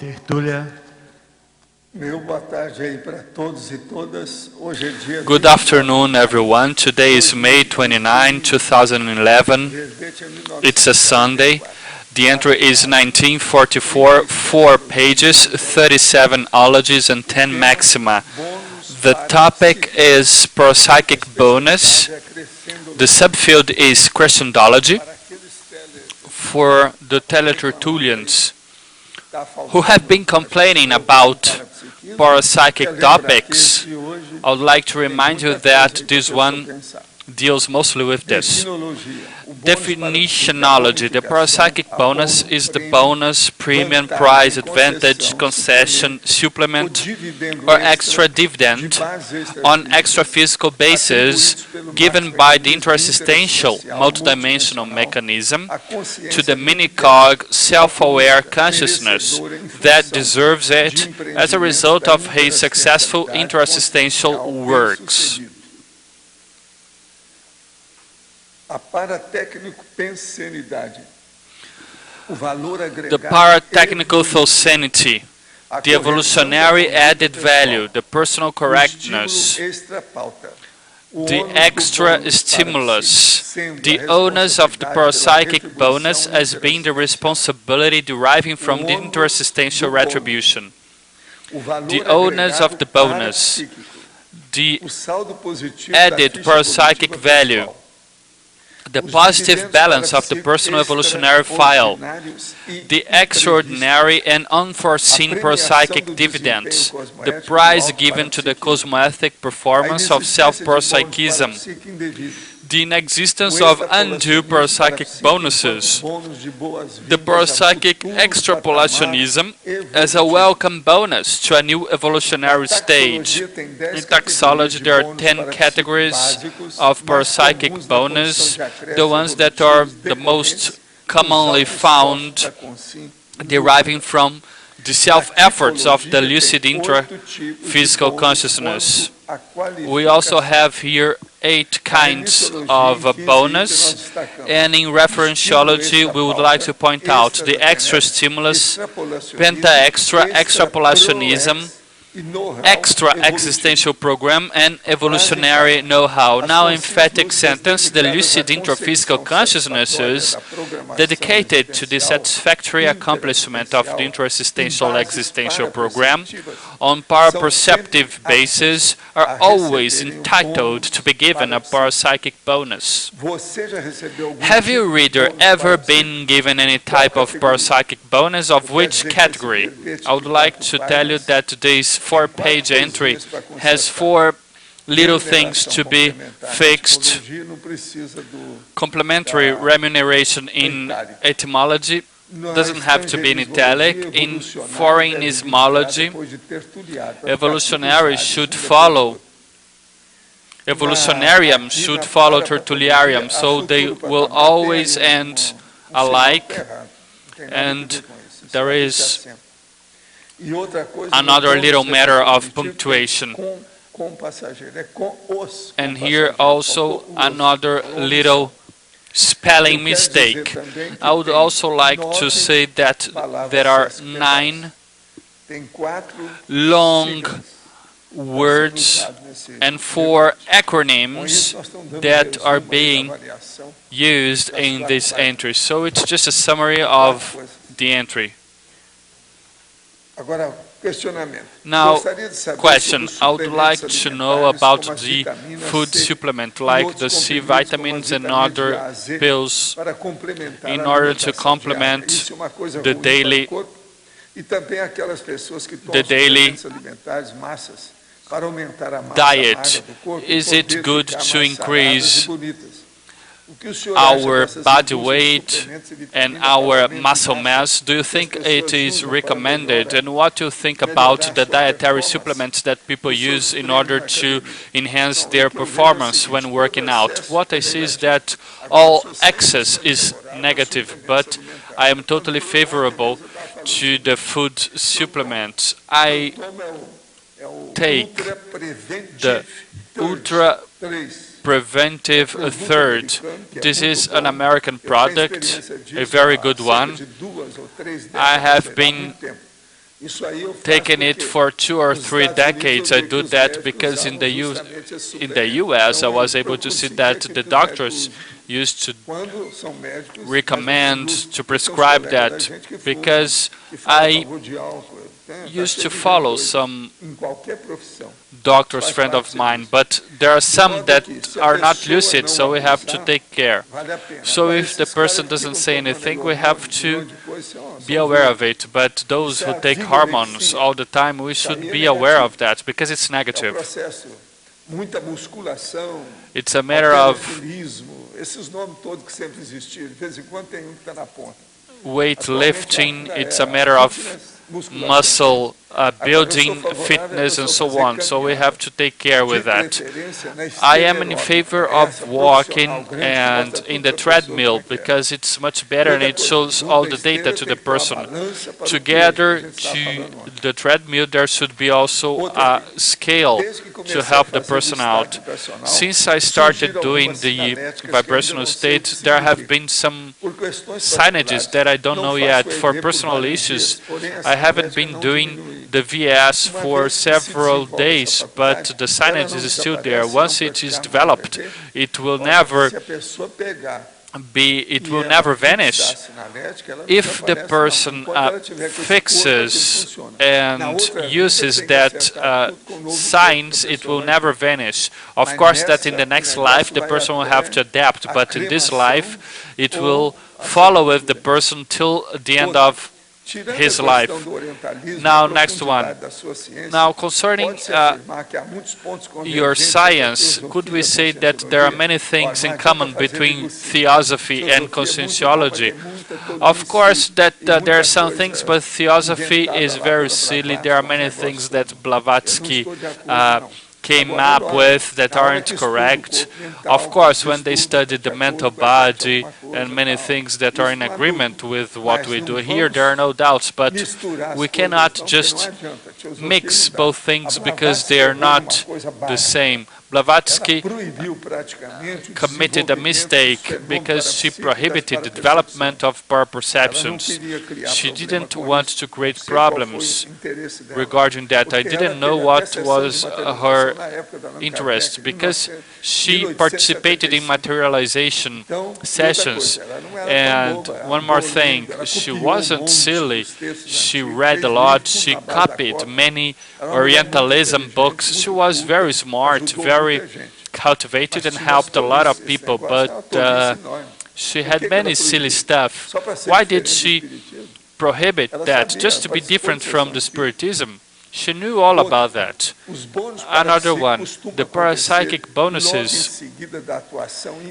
Tertúlia. Good afternoon, everyone. Today is May 29, 2011. It's a Sunday. The entry is 1944, 4 pages, 37 ologies, and 10 maxima. The topic is parapsychic bonus. The subfield is Crescendology. For the Tertulians who have been complaining about parapsychic topics, I would like to remind you that this one deals mostly with this. Definitionology. The parapsychic bonus is the bonus, premium, prize, advantage, concession, supplement, or extra dividend on extra-physical basis given by the intersubstantial multidimensional mechanism to the mini-cog self-aware consciousness that deserves it as a result of his successful intersubstantial works. The paratechnical thocenity, the evolutionary added value, the personal correctness, the extra stimulus, the onus of the parapsychic bonus as being the responsibility deriving from the intersubstantial retribution, the onus of the bonus, the added parapsychic value, the positive balance of the personal evolutionary file, the extraordinary and unforeseen parapsychic dividends, the prize given to the cosmoethic performance of self-parapsychism, the inexistence of undue parapsychic bonuses, the parapsychic extrapolationism as a welcome bonus to a new evolutionary stage. In taxology, there are 10 categories of parapsychic bonus, the ones that are the most commonly found deriving from the self-efforts of the lucid intra-physical consciousness. We also have here 8 kinds of bonus, and in referentiology we would like to point out the extra stimulus, penta-extra, extrapolationism, extra existential program, and evolutionary know-how. Now, emphatic sentence: the lucid intraphysical consciousnesses dedicated to the satisfactory accomplishment of the intersubstantial existential program on paraperceptive basis are always entitled to be given a parapsychic bonus. Have you, reader, ever been given any type of parapsychic bonus? Of which category? I would like to tell you that this 4-page entry has 4 little things to be fixed. Complementary remuneration in etymology doesn't have to be in italic. In foreignismology, evolutionarium should follow tertuliarium, so they will always end alike, and there is another little matter of punctuation. And here also another little spelling mistake. I would also like to say that there are 9 long words and 4 acronyms that are being used in this entry. So it's just a summary of the entry. Now, question. I would like to know about the food supplement, like the C vitamins and other pills, in order to complement the daily diet. Is it good to increase our body weight and our muscle mass? Do you think it is recommended? And what do you think about the dietary supplements that people use in order to enhance their performance when working out? What I see is that all excess is negative, but I am totally favorable to the food supplements. I take the Ultra Preventive Third. This is an American product, a very good one. I have been taking it for 2 or 3 decades. I do that because in the US I was able to see that the doctors used to recommend, to prescribe that, because I used to follow some doctors, friend of mine, but there are some that are not lucid, so we have to take care. So if the person doesn't say anything, we have to be aware of it. But those who take hormones all the time, we should be aware of that, because it's negative. It's a matter of weightlifting, it's a matter of muscle building, fitness, and so on. So we have to take care with that. I am in favor of walking and in the treadmill, because it's much better and it shows all the data to the person. Together to the treadmill, there should be also a scale to help the person out. Since I started doing the vibrational state, there have been some signages that I don't know yet. For personal issues, I haven't been doing the VS for several days, but the signage is still there. Once it is developed, it will never vanish. If the person fixes and uses that signs, it will never vanish. Of course that in the next life the person will have to adapt, but in this life it will follow with the person till the end of his life. Now, next one. Now, concerning your science, could we say that there are many things in common between theosophy and conscienciology? Of course that there are some things, but theosophy is very silly. There are many things that Blavatsky came up with that aren't correct. Of course, when they studied the mental body and many things that are in agreement with what we do here, there are no doubts, but we cannot just mix both things because they are not the same. Blavatsky committed a mistake because she prohibited the development of perceptions. She didn't want to create problems regarding that. I didn't know what was her interest, because she participated in materialization sessions. And one more thing, she wasn't silly. She read a lot. She copied many Orientalism books. She was very smart, very cultivated, and helped a lot of people, but she had many silly stuff. Why did she prohibit that? Just to be different from the Spiritism. She knew all about that. Another one, the parapsychic bonuses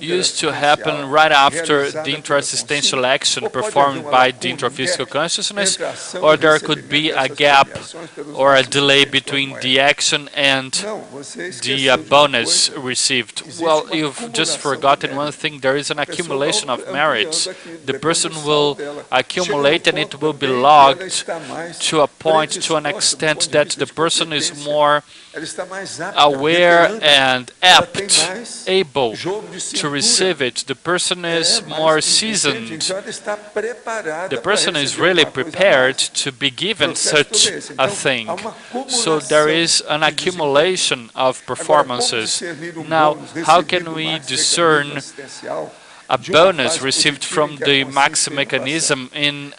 used to happen right after the intra-existential action performed by the intraphysical consciousness, or there could be a gap or a delay between the action and the bonus received. Well, you've just forgotten one thing. There is an accumulation of merits. The person will accumulate and it will be logged to a point, to an extent that the person is more aware and apt, able to receive it. The person is more seasoned. The person is really prepared to be given such a thing. So there is an accumulation of performances. Now, how can we discern a bonus received from the maxi mechanism in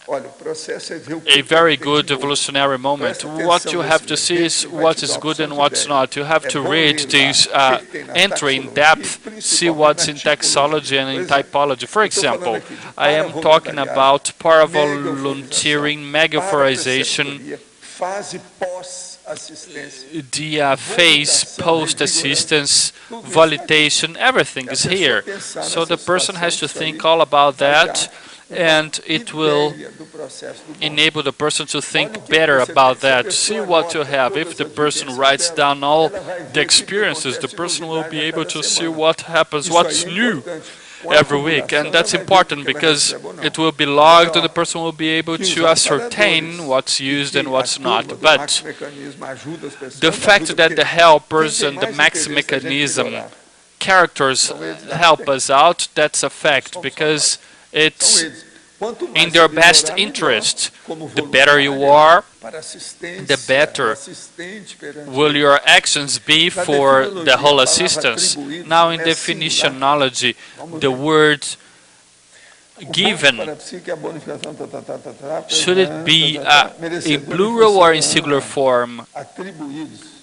a very good evolutionary moment? What you have to see is what is good and what's not. You have to read this entry in depth, see what's in taxology and in typology. For example, I am talking about paravolunteering, megaphorization, the phase, post-assistance, volitation, everything is here. So the person has to think all about that, and it will enable the person to think better about that, see what you have. If the person writes down all the experiences, the person will be able to see what happens, what's new every week, and that's important because it will be logged and the person will be able to ascertain what's used and what's not. But the fact that the helpers and the max mechanism characters help us out, that's a fact, because it's in their best interest. The better you are, the better will your actions be for the whole assistance. Now in definitionology, the word given, should it be in plural or in singular form?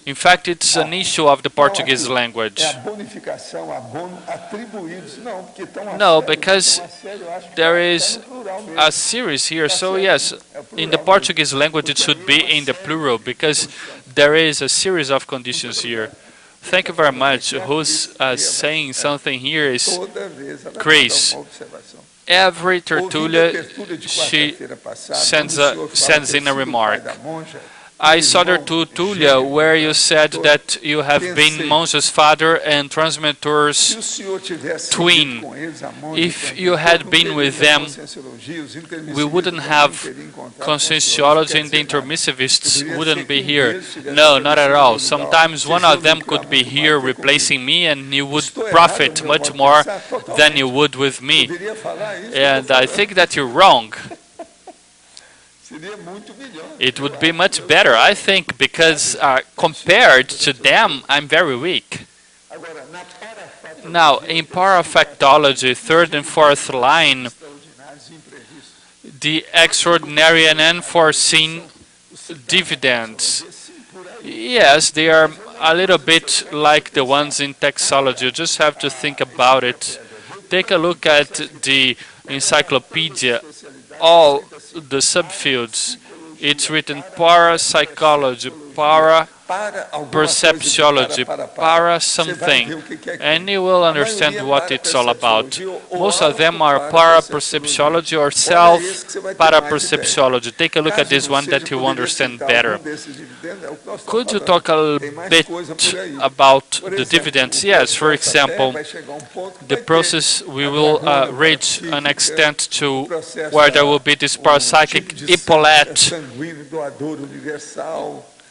In fact, it's an issue of the Portuguese language. No, because there is a series here. So yes, in the Portuguese language it should be in the plural because there is a series of conditions here. Thank you very much. Who's saying something here is Chris. Every Tertúlia, she sends in a remark. I saw the Tertúlia where you said that you have been Monge's father and transmitter's twin. If you had been with them, we wouldn't have Conscienciology, and the intermissivists wouldn't be here. No, not at all. Sometimes one of them could be here replacing me, and you would profit much more than you would with me. And I think that you're wrong. It would be much better, I think, because compared to them, I'm very weak. Now, in parapsychology, third and fourth line, the extraordinary and unforeseen dividends. Yes, they are a little bit like the ones in textology. You just have to think about it. Take a look at the encyclopedia, all the subfields. It's written parapsychology, perceptiology, para something, and you will understand what it's all about. Most of them are para-perceptiology or self-para-perceptiology. Take a look at this one that you understand better. Could you talk a little bit about the dividends? Yes, for example, the process we will reach an extent to where there will be this parapsychic epaulette,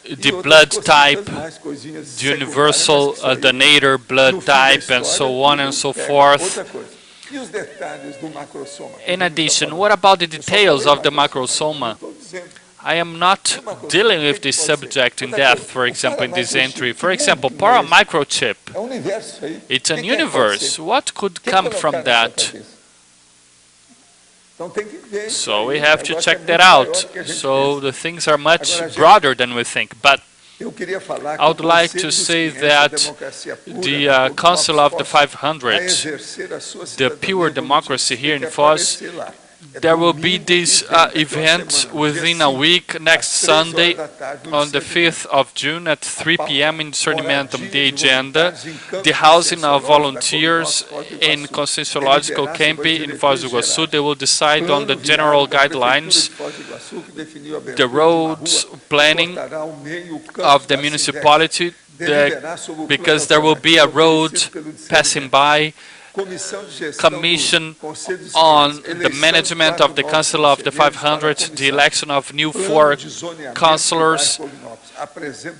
the blood type, the universal donator blood type, and so on and so forth. In addition, what about the details of the macrosoma? I am not dealing with this subject in depth, for example, in this entry. For example, paramicrochip. It's an universe. What could come from that? So we have to check that out. So the things are much broader than we think. But I would like to say that the Council of the 500, the pure democracy here in Foz, there will be this event within a week, next Sunday, on the 5th of June at 3 p.m. in Discernmentum, the agenda, the housing of volunteers in Conscienciological Campi in Foz do Iguaçu. They will decide on the general guidelines, the roads planning of the municipality, because there will be a road passing by, commission on the management of the Council of the 500, the election of new 4 councillors,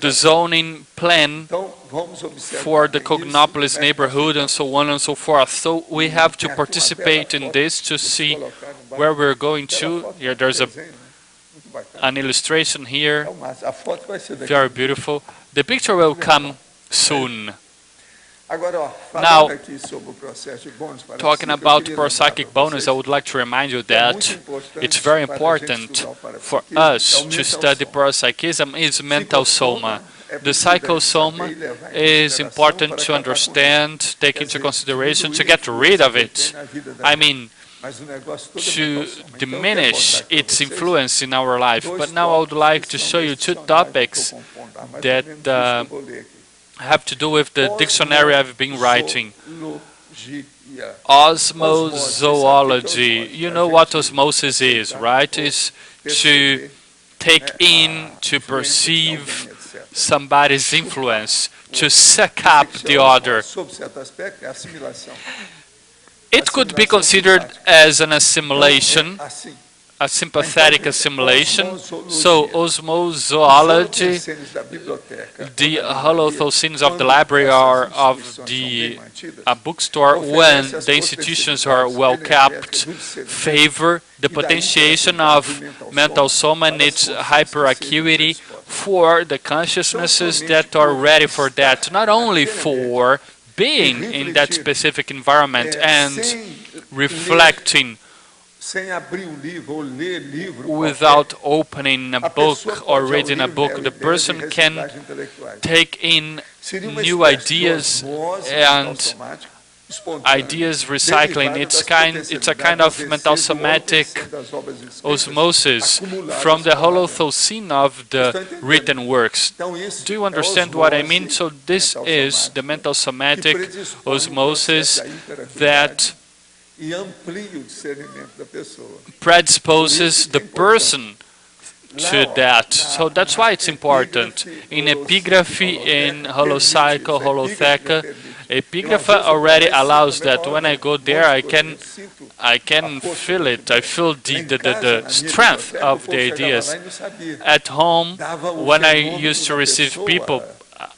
the zoning plan for the Cognopolis neighborhood, and so on and so forth. So we have to participate in this to see where we're going to. Here there's an illustration here, very beautiful. The picture will come soon. Now, talking about parapsychic bonus, I would like to remind you that it's very important for us to study parapsychism is mental soma. The psychosoma is important to understand, take into consideration, to get rid of it. I mean, to diminish its influence in our life. But now I would like to show you 2 topics that have to do with the dictionary I've been writing. Osmozoology. You know what osmosis is, right? It's to take in, to perceive somebody's influence, to suck up the other. It could be considered as an assimilation, a sympathetic assimilation. So osmozoology, the holothoscenes of the library are of a bookstore, when the institutions are well kept, favor the potentiation of mental soma and its hyperacuity for the consciousnesses that are ready for that, not only for being in that specific environment and reflecting without opening a book or reading a book. The person can take in new ideas and ideas recycling. It's a kind of mental somatic osmosis from the holothoscene of the written works. Do you understand what I mean? So this is the mental somatic osmosis that predisposes the person to that. So that's why it's important. In epigraphy, in holocycle, holotheca, epigraphy already allows that. When I go there, I can feel it. I feel the strength of the ideas. At home, when I used to receive people,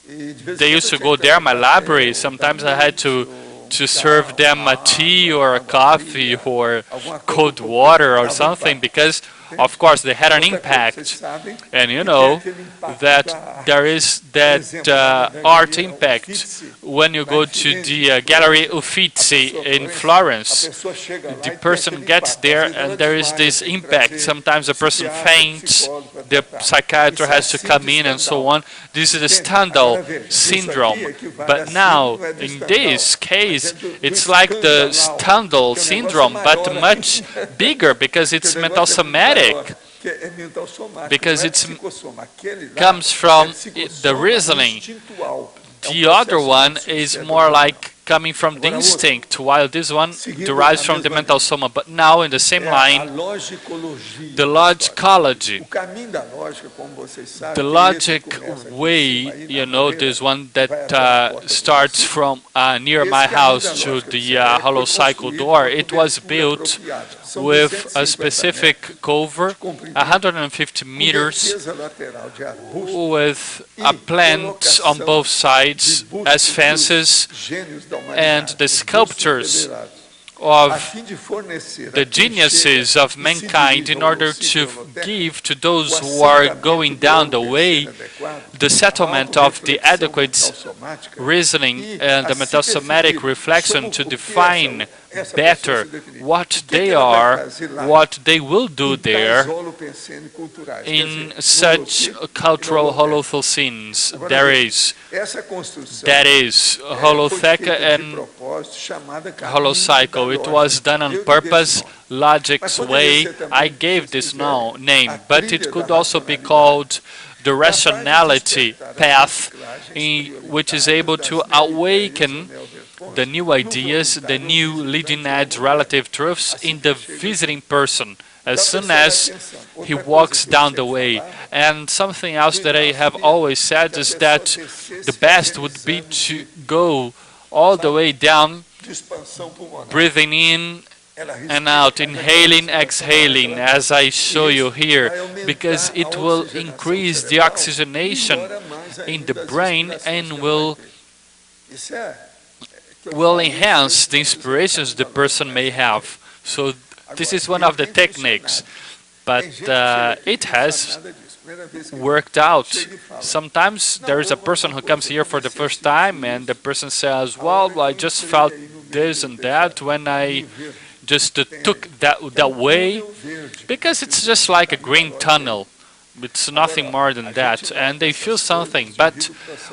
they used to go there, my library. Sometimes I had to serve them a tea or a coffee or cold water or something, because of course they had an impact. And you know that there is that art impact. When you go to the Gallery Uffizi in Florence, the person gets there and there is this impact. Sometimes the person faints, the psychiatrist has to come in and so on. This is the Stendhal syndrome. But now, in this case, it's like the Stendhal syndrome, but much bigger, because it's mental somatic. Because it comes from the reasoning. The other one is more like coming from the instinct, while this one derives from the mental soma. But now, in the same line, the logicology, the logic way, you know, this one that starts from near my house to the holocycle door, it was built with a specific cover, 150 meters, with a plant on both sides as fences, and the sculptures of the geniuses of mankind, in order to give to those who are going down the way the settlement of the adequate reasoning and the metasomatic reflection, to define better what they are, what they will do there in such cultural holothoscenes. That is holotheca and holocycle. It was done on purpose, logic's way. I gave this name, but it could also be called the rationality path, which is able to awaken the new ideas, the new leading edge relative truths in the visiting person as soon as he walks down the way. And something else that I have always said is that the best would be to go all the way down, breathing in and out, inhaling, exhaling, as I show you here, because it will increase the oxygenation in the brain and will enhance the inspirations the person may have. So this is one of the techniques, but it has worked out. Sometimes there is a person who comes here for the first time and the person says, well, I just felt this and that when I just took that way, because it's just like a green tunnel. It's nothing more than that, and they feel something. But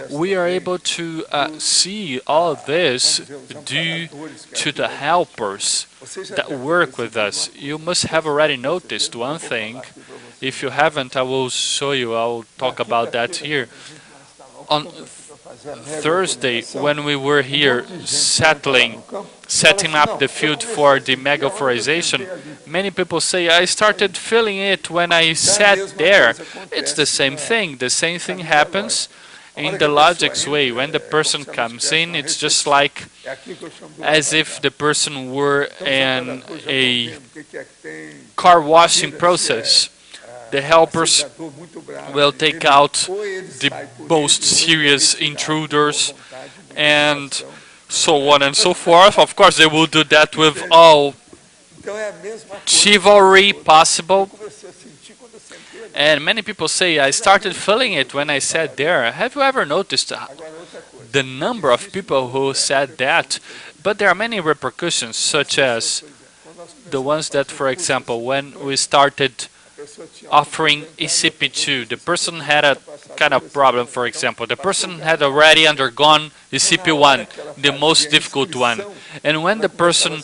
we are able to see all this due to the helpers that work with us. You must have already noticed one thing. If you haven't, I will show you. I'll talk about that here. On Thursday, when we were here setting up the field for the megaphorization, many people say, I started feeling it when I sat there. It's the same thing. The same thing happens In the logic's way, when the person comes in, it's just like as if the person were in a car washing process. The helpers will take out the most serious intruders and so on and so forth. Of course, they will do that with all chivalry possible. And many people say, I started feeling it when I sat there. Have you ever noticed the number of people who said that? But there are many repercussions, such as the ones that, for example, when we started offering ECP2, the person had a kind of problem, for example. The person had already undergone ECP1, the most difficult one. And when the person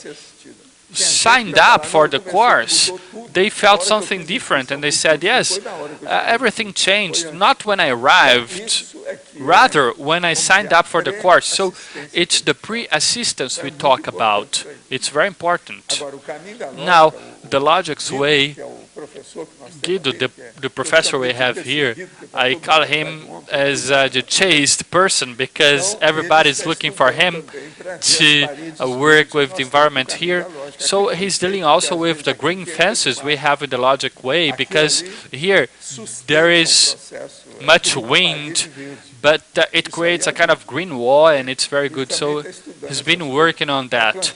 signed up for the course, they felt something different and they said, yes, everything changed, not when I arrived, rather when I signed up for the course. So it's the pre-assistance we talk about. It's very important. Now, the logic's way, Guido, the professor we have here, I call him as the chased person because everybody's looking for him to work with the environment here. So he's dealing also with the green fences we have in the logic way, because here there is much wind, but it creates a kind of green wall and it's very good. So he's been working on that.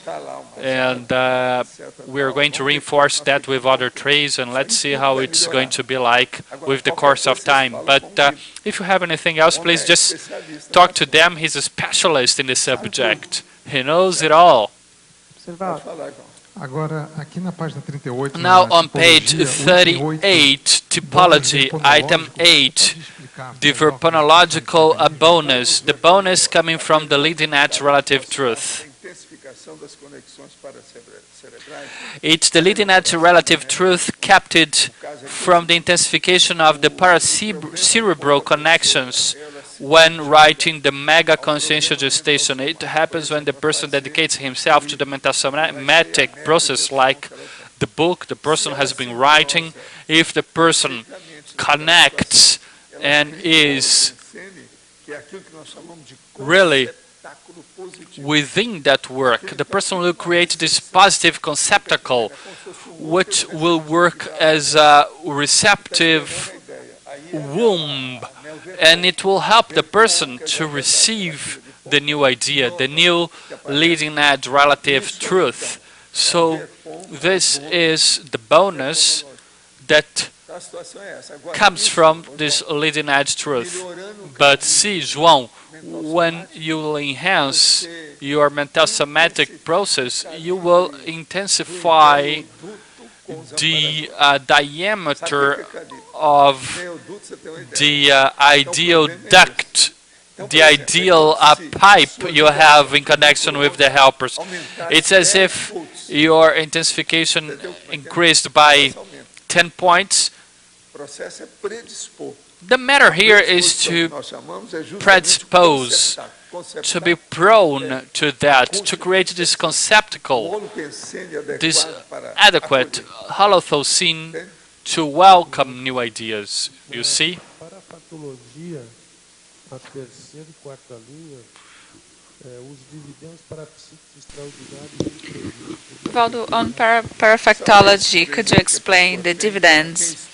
And we're going to reinforce that with other trays, and let's see how it's going to be like with the course of time. But if you have anything else, please just talk to them. He's a specialist in the subject. He knows it all. Now on page 38, typology, item 8, the verbonological bonus, the bonus coming from the leading edge relative truth. It's the leading edge relative truth captured from the intensification of the paracerebral connections when writing the mega consciential gestation. It happens when the person dedicates himself to the metasomatic process, like the book the person has been writing. If the person connects and is really within that work, the person will create this positive conceptacle, which will work as a receptive womb, and it will help the person to receive the new idea, the new leading edge relative truth. So this is the bonus that comes from this leading edge truth. But see, João, when you will enhance your mental somatic process, you will intensify the diameter of the ideal duct, the ideal pipe you have in connection with the helpers. It's as if your intensification increased by 10 points. The matter here is to predispose, to be prone to that, to create this conceptual, this adequate holothosene to welcome new ideas. You see? Waldo, on parapsychology, could you explain the dividends?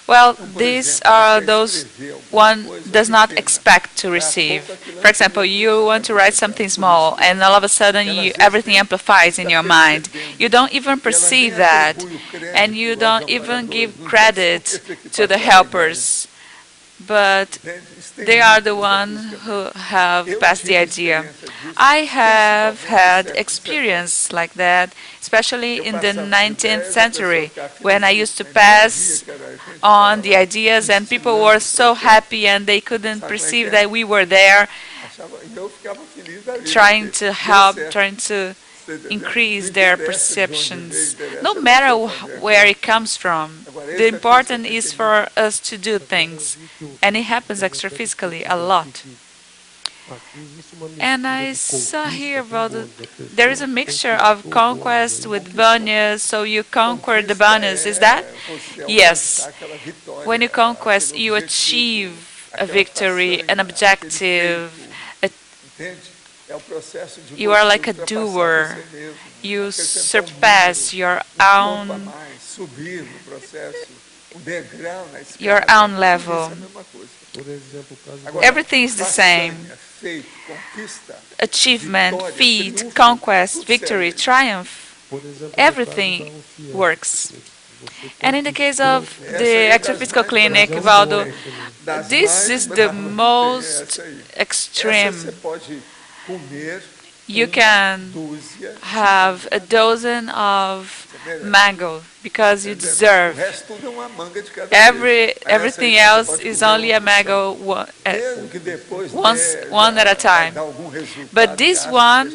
Well, these are those one does not expect to receive. For example, you want to write something small, and all of a sudden everything amplifies in your mind. You don't even perceive that, and you don't even give credit to the helpers. But they are the ones who have passed the idea. I have had experience like that, especially in the 19th century, when I used to pass on the ideas and people were so happy and they couldn't perceive that we were there trying to help, trying to increase their perceptions, no matter where it comes from. The important is for us to do things, and it happens extraphysically a lot. And I saw here about there is a mixture of conquest with bonus, so you conquer the bonus, is that? Yes. When you conquest, you achieve a victory, an objective. You are like a doer. You surpass your own level. Everything is the same. Achievement, feat, conquest, victory, triumph. Everything works. And in the case of the extra-physical clinic, Waldo, this is the most extreme. You can have a dozen of mango because you deserve. Everything else is only a mango one at a time. But this one,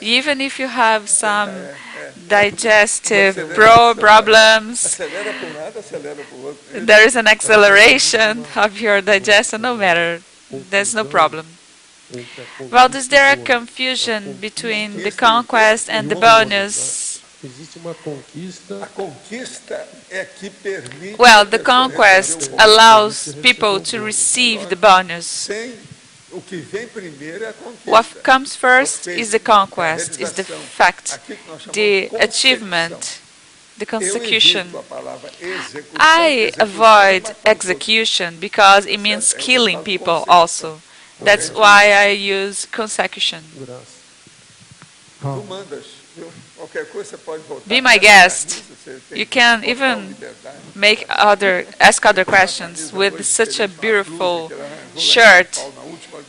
even if you have some digestive problems, there is an acceleration of your digestion, no matter. There's no problem. Well, is there a confusion between the conquest and the bonus? Well, the conquest allows people to receive the bonus. What comes first is the conquest, is the fact, the achievement, the consecution. I avoid execution because it means killing people also. That's why I use consecution. Be my guest. You can even ask other questions with such a beautiful shirt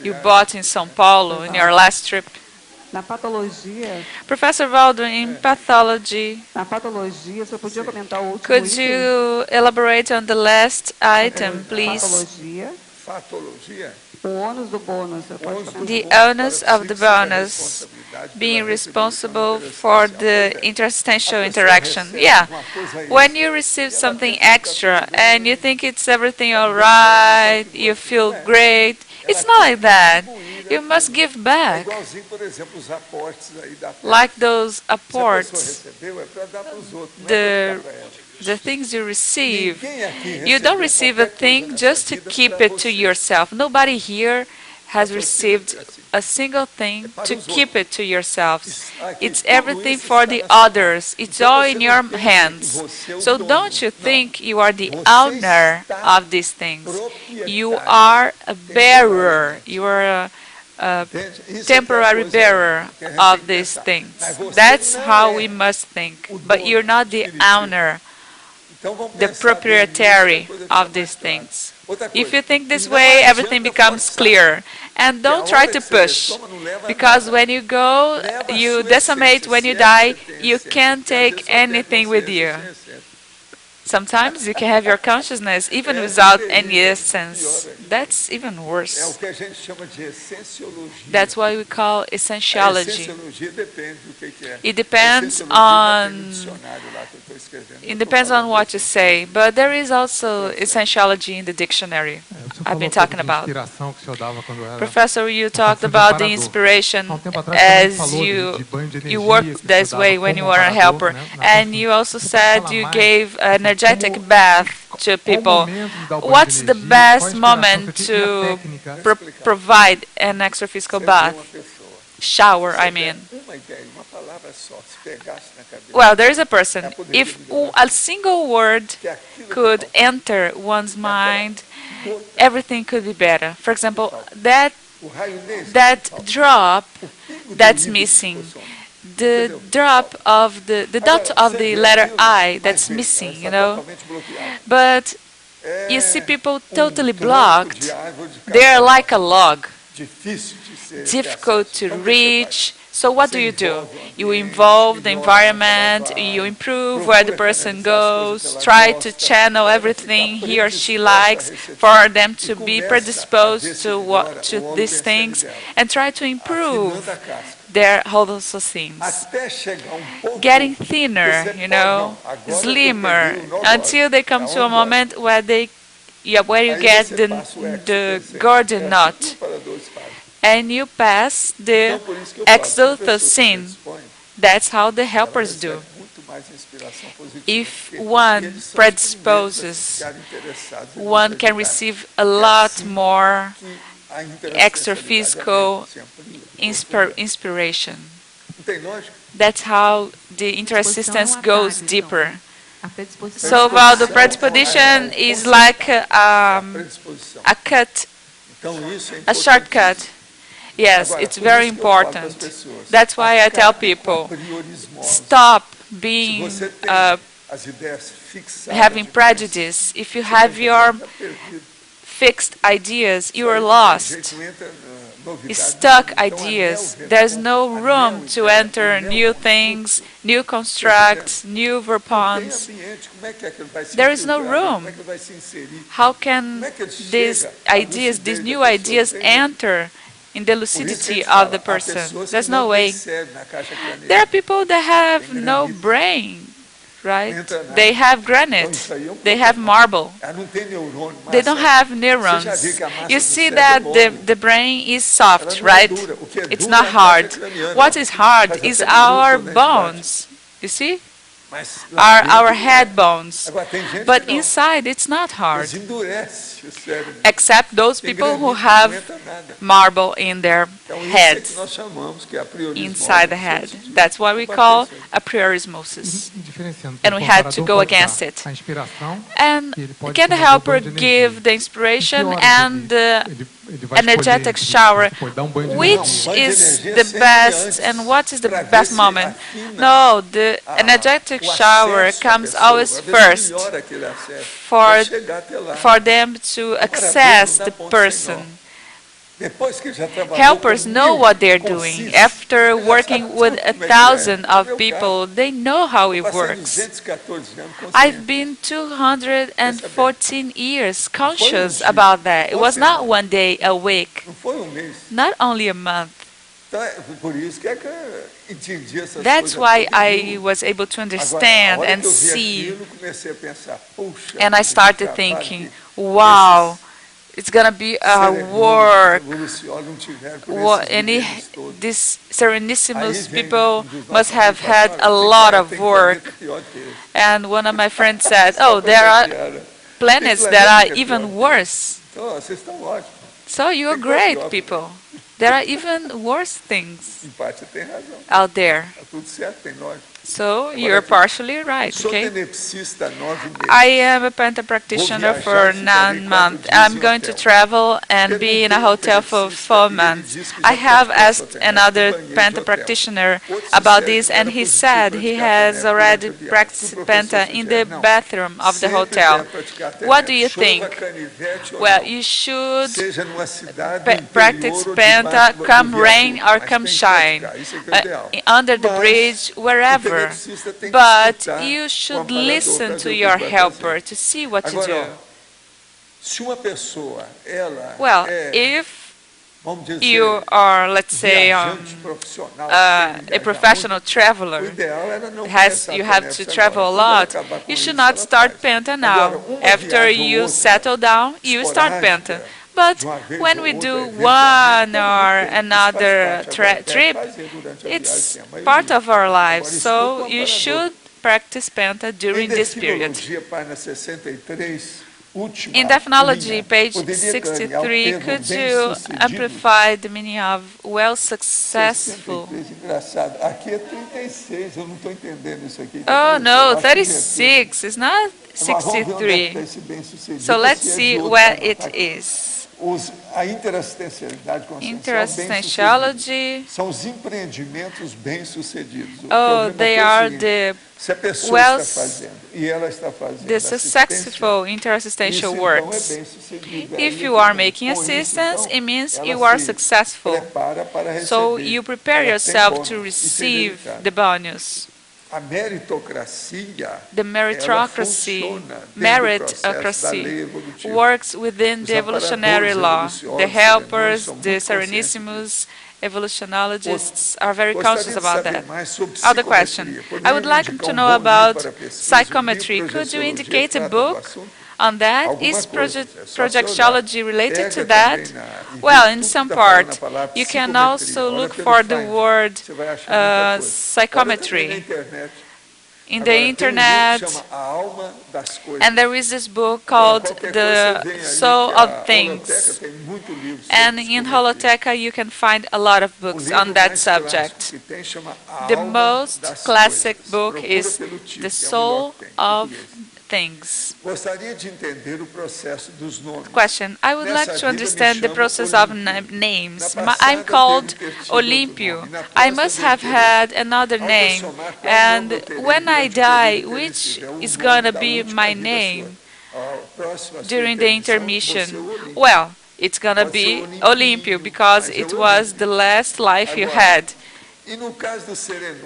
you bought in São Paulo in your last trip. Professor Waldo, in pathology, could you elaborate on the last item, please? The onus of the bonus, being responsible for the interstitial interaction. Yeah, when you receive something extra and you think it's everything all right, you feel great, it's not like that. You must give back. Like those apports, the things you receive. You don't receive a thing just to keep it to yourself. Nobody here has received a single thing to keep it to yourselves. It's everything for the others. It's all in your hands. So don't you think you are the owner of these things. You are a bearer. You are a temporary bearer of these things. That's how we must think. But you're not the owner, the proprietary of these things. If you think this way, everything becomes clear. And don't try to push, because when you go, you decimate. When you die, you can't take anything with you. Sometimes you can have your consciousness even without any essence. That's even worse. That's why we call essentiology. It depends on what you say, but there is also essentiology in the dictionary I've been talking about. Professor, you talked about the inspiration as you worked this way when you were a helper, and you also said you gave an energetic bath to people. What's the best moment to provide an extraphysical bath? Shower, I mean. Well, there is a person. If a single word could enter one's mind, everything could be better. For example, that drop that's missing, the dot of the letter I that's missing, But you see people totally blocked. They're like a log, difficult to reach. So what do? You involve the environment, you improve where the person goes, try to channel everything he or she likes for them to be predisposed to these things, and try to improve their holoscenes, getting thinner, slimmer, until they come to a moment where you get the Gordian knot, and you pass the exothocene. That's how the helpers do. if one predisposes, one can receive a lot more extra-physical inspiration. That's how the interassistance goes deeper. So, Waldo, predisposition is like a cut, a shortcut. Yes, it's very important. That's why I tell people, stop being having prejudice. If you have your fixed ideas, you are lost. Stuck ideas. There's no room to enter new things, new constructs, new viewpoints. There is no room. How can these ideas, these new ideas, enter in the lucidity of the person? There's no way. There are people that have no brain, right? They have granite. They have marble. They don't have neurons. You see that the brain is soft, right? It's not hard. What is hard is our bones. You see? Our head bones. But inside it's not hard. Except those people who have marble in their head, inside the head. That's what we call a priorismosis. And we had to go against it. And can the helper give the inspiration and the energetic shower? Which is the best and what is the best moment? No, the energetic shower comes always first for them to access the person. Helpers know what they're doing. After working with 1,000 of people, they know how it works. I've been 214 years conscious about that. It was not one day, a week, not only a month. That's why I was able to understand and see. And I started thinking, wow, it's going to be a work. These Serenissimos people must have had a lot of work. And one of my friends said, oh, there are planets that are even worse. So you're great, people. There are even worse things out there. So you're partially right, okay? I am a Penta practitioner for 9 months. I'm going to travel and be in a hotel for 4 months. I have asked another Penta practitioner about this, and he said he has already practiced Penta in the bathroom of the hotel. What do you think? Well, you should practice Penta, come rain or come shine, under the bridge, wherever. But you should listen to your helper to see what to do. Well, if you are, let's say, a professional traveler, you have to travel a lot, you should not start Penta now. After you settle down, you start Penta. But when we do one or another trip, it's part of our lives. So you should practice Penta during this period. In Dephnology, page 63, could you amplify the meaning of well successful? Oh no, 36, it's not 63. So let's see where it is. Interassensoriality são os empreendimentos bem-sucedidos. Oh, they are the Se a pessoa está fazendo e ela está fazendo the successful interassistential works. If you are making assistance, it means you are successful. So you prepare yourself to receive the bonus. The meritocracy works within the evolutionary law. The helpers, the Serenissimos, evolutionologists are very conscious about that. Other question. I would like to know about psychometry. Could you indicate a book on that? Is projectology related to that? Well, in some part. You can also look for the word psychometry in the internet, and there is this book called The Soul of Things. And in Holoteca you can find a lot of books on that subject. The most classic book is The Soul of Things. Question. I would like to understand the process of names. I'm called Olímpio. I must have had another name. And when I die, which is going to be my name during the intermission? Well, it's going to be Olímpio because it was the last life you had.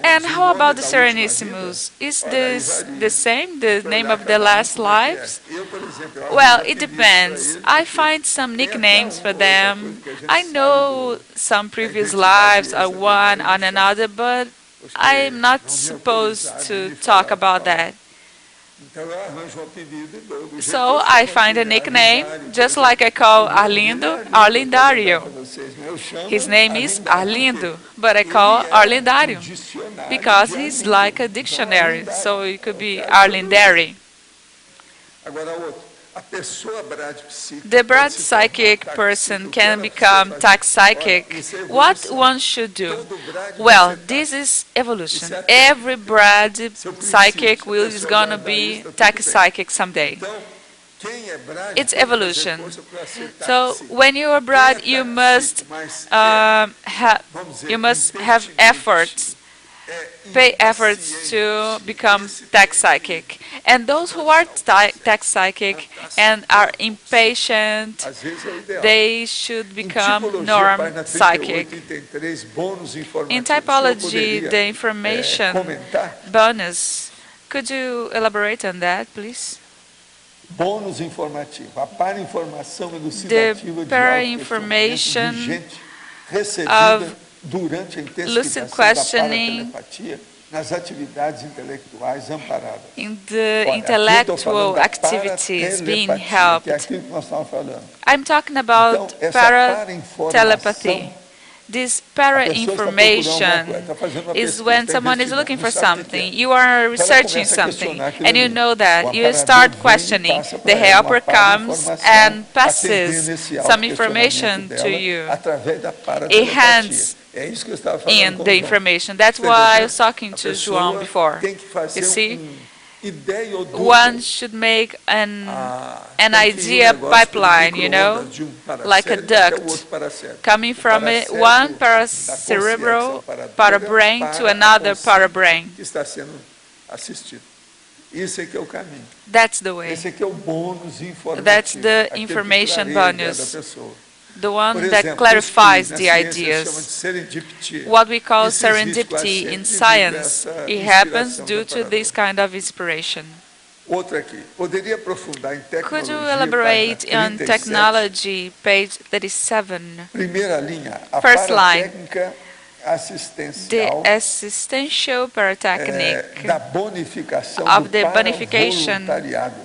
And how about the Sereníssimos? Is this the same, the name of the last lives? Well, it depends. I find some nicknames for them. I know some previous lives are one on another, but I'm not supposed to talk about that. So I find a nickname, just like I call Arlindo, Arlindario. His name is Arlindo, but I call Arlindario because he's like a dictionary, so it could be Arlindari. The Brad psychic person can become psychic. What one should do? Well, this is evolution. Every Brad psychic is going to be psychic someday. It's evolution. So when you are Brad, you must have efforts. Pay efforts to become psychic. And those who are psychic and are impatient, they should become norm psychic. In typology, the information bonus, could you elaborate on that, please? Bônus informativo, a para-informação elucidativa de auto-questionamento vigente recebida durante a intensificação da paratelepatia nas atividades intelectuais amparadas. In the intellectual activities being helped. I'm talking about para-telepathy. This para-information is when someone is looking for something, you are researching something, and you know that. You start questioning. The helper comes and passes some information to you. It hands in the information. That's why I was talking to João before. You see? One should make an idea pipeline, you know, like a duct, coming from one paracerebral parabrain to another parabrain. That's the way. That's the information bonus. The one that clarifies the ideas. What we call serendipity in science, it happens due to this kind of inspiration. Could you elaborate on technology, page 37? First line. The assistential paratechnique of the bonification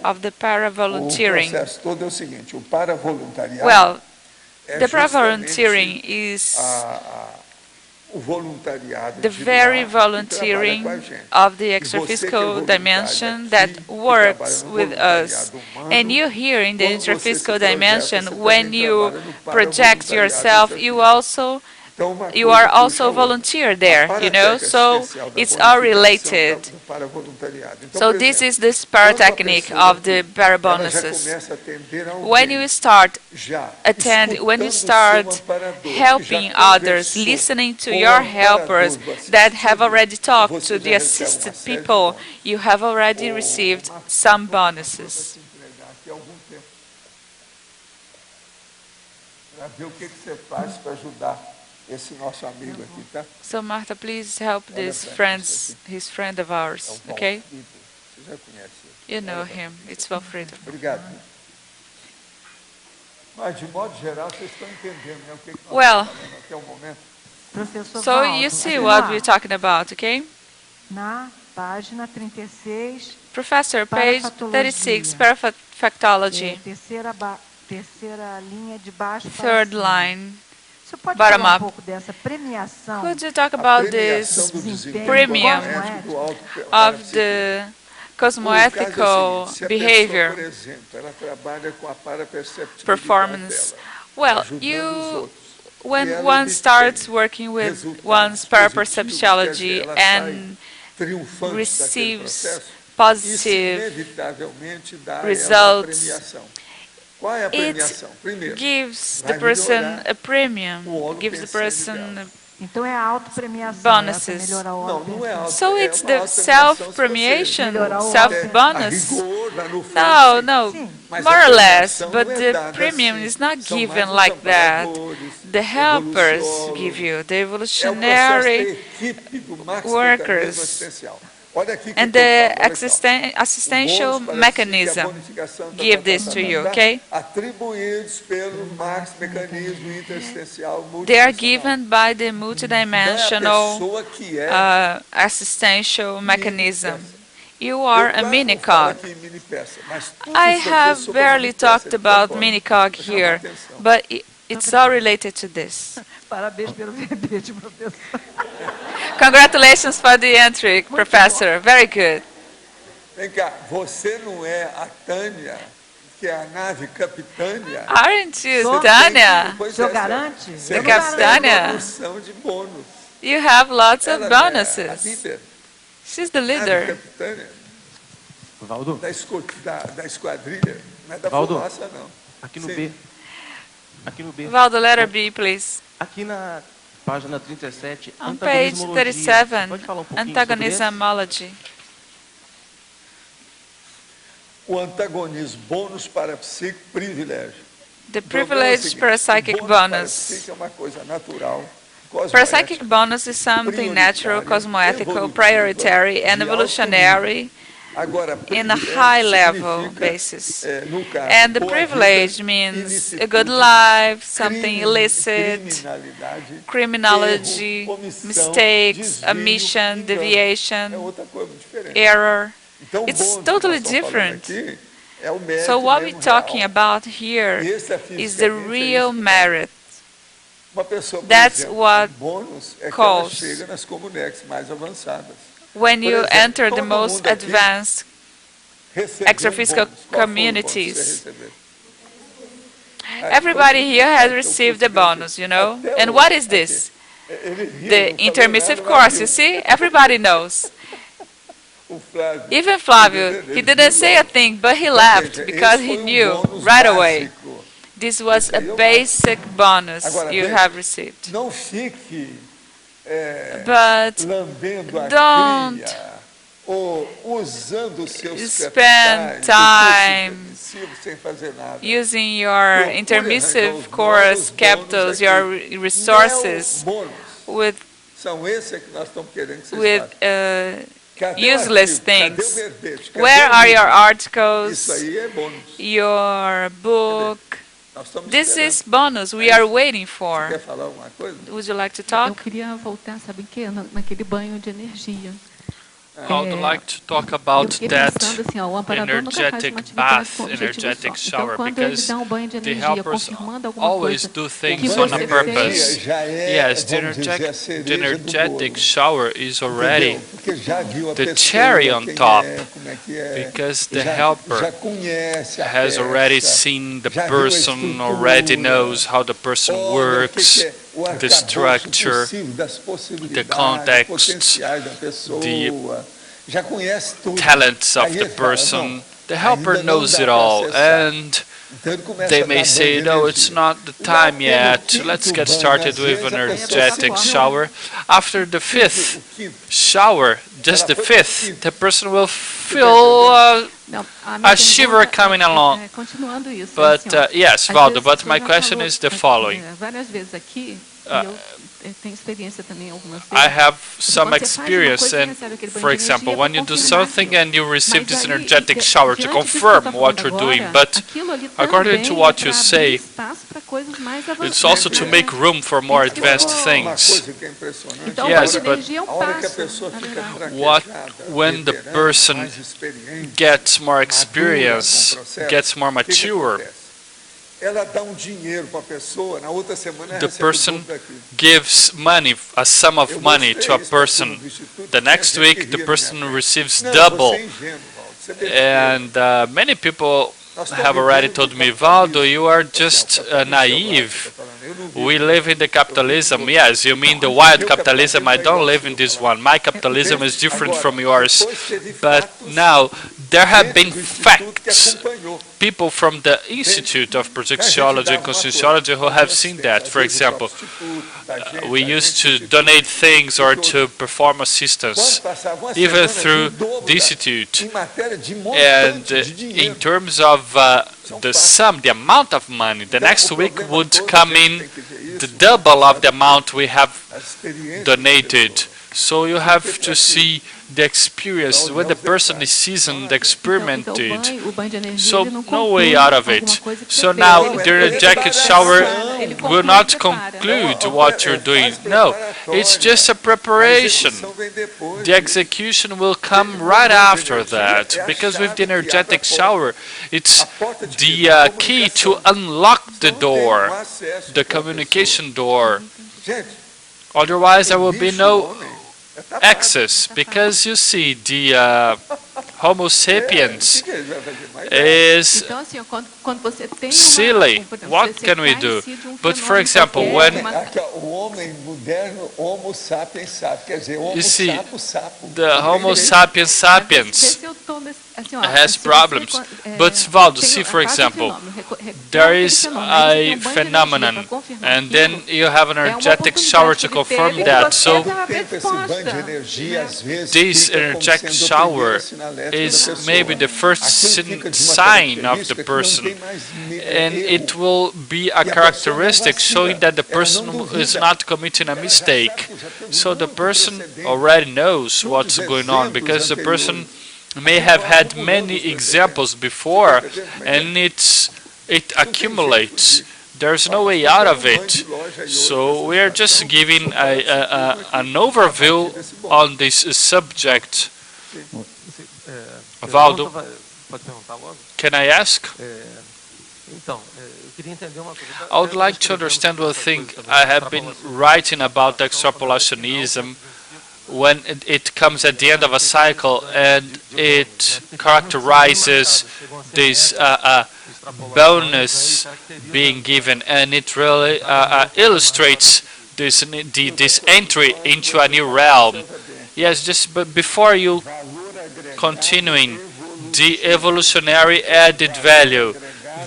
of the para-volunteering. Well, the para-volunteering is the very volunteering of the extraphysical dimension that works with us. And you here in the intraphysical dimension, when you project yourself, you are also volunteer there, you know, so it's all related. So this is the paratechnique of the parabonuses. When you start helping others, listening to your helpers that have already talked to the assisted people, you have already received some bonuses. So Martha, please help this his friend of ours, okay? You know him, it's Walfredo. Well, so you see what we're talking about, okay? Professor, page 36, Parapsychology. Third line. Você pode bottom falar up. pouco dessa premiação Could you talk about this premium of the cosmoethical behavior performance? Well, when one starts working with one's paraperceptiology and receives positive results, it gives the person a premium, gives the person Então é a autopremiação, bonuses. essa melhorar o autoconhecimento. So it's the self-premiation, self-bonus? No, more or less, but the premium is not given like that. The helpers give you, the evolutionary workers, and the assistential mechanism give this to you, okay? They are given by the multidimensional assistential mechanism. You are a mini-cog. I have barely talked about mini-cog here, but it's all related to this. Parabéns pelo verbete, professor. Congratulations for the entry, Professor. Very good. Vem cá, você não é a Tânia, que é a nave capitânia? Aren't you Tanya? O senhor garante? The Capitania? De bônus. You have lots of A bonuses. líder, She's the nave leader. capitânia Waldo, da esquadrilha. Não é da Waldo, fumaça, não. aqui no Sim. B. Aqui no B. Valdo, letter B, please. Aqui na página 37, On page antagonismologia. 37, Pode falar pouquinho sobre esse? antagonismology. O antagonismo, bônus parapsíquico, privilégio. The privileged parapsychic bonus. É uma coisa natural. Parapsychic bonus is something natural, cosmoethical, priority, and evolutionary Agora, in a high-level basis. And the privilege means a good life, something illicit, criminology, mistakes, omission, deviation, error. It's totally different. So what we're talking about here is the real merit. That's what calls when you enter the most advanced extraphysical communities. Everybody here has received a bonus, you know? And what is this? The intermissive course, you see? Everybody knows. Even Flavio, he didn't say a thing, but he laughed because he knew right away. This was a basic bonus you have received. But don't spend time using your intermissive course capitals, your resources with useless things. Where are your articles, your book? This is bonus we are waiting for. Would you like to Eu talk? queria voltar, sabe o quê? Naquele banho de energia. I would like to talk about fiquei that pensando assim, ó, o amparador nunca faz energetic uma atividade bath, com objetivo energetic só. shower, Então, quando ele because dá um banho de the energia, helpers confirmando alguma always coisa do que things você on a fez, purpose. Yes, the energetic shower is already the cherry on top, because the helper has already seen the person, already knows how the person works, the structure, the context, the talents of the person. The helper knows it all, and they may say, no, it's not the time yet, let's get started with an energetic shower. After the fifth shower, just the fifth, the person will feel Não, a minha a shiver pergunta coming along. Continuando isso, But assim, ó, yes, às Waldo, vezes but você my já question falou, is the following. Várias vezes aqui, e eu tenho experiência também algumas vezes. I have some Quando você faz uma experience, coisa e and recebe aquele banho for de example, energia when you pra do confirmar something aquilo. and you receive Mas this aí, energetic shower to diante disso que você confirm tá what falando you're doing, agora, but aquilo ali according também to what é you pra say, abrir espaço pra coisas mais avançadas, it's also to make room for more advanced things. Então, Yes, o banho de but energia é um passo, na verdade. What when the person gets more experience, gets more mature, ela dá dinheiro para a pessoa, na outra semana the recebe o person dobro daquilo. gives money, a sum of money to a person. The next week, the person receives Não, double. você é ingênuo, Waldo, você é besteira. And many people have already told me, Waldo, you are just naive. We live in the capitalism. Yes, you mean the wild capitalism. I don't live in this one. My capitalism is different from yours. But now, there have been facts, people from the Institute of Parapsychology and Conscienciology who have seen that. For example, we used to donate things or to perform assistance, even through the Institute. And in terms of the sum, the amount of money, the next week would come in the double of the amount we have donated. So you have to see the experience when the person is seasoned, experimented. So no way out of it. So now the energetic shower will not conclude what you're doing. No, it's just a preparation. The execution will come right after that, because with the energetic shower, it's the key to unlock the door, the communication door. Otherwise, there will be no access, because you see, the Homo sapiens is silly. What can we do? But for example, when you see, the Homo sapiens sapiens has problems. But Waldo, see, for example, there is a phenomenon, and then you have an energetic shower to confirm that. So this energetic shower is maybe the first sign of the person, and it will be a characteristic showing that the person is not committing a mistake. So the person already knows what's going on, because the person may have had many examples before, and it accumulates. There's no way out of it. So we are just giving an overview on this subject. Waldo, can I ask? I would like to understand one thing. I have been writing about extrapolationism when it comes at the end of a cycle, and it characterizes this bonus being given, and it really illustrates this entry into a new realm. Yes, just but before you continuing, the evolutionary added value,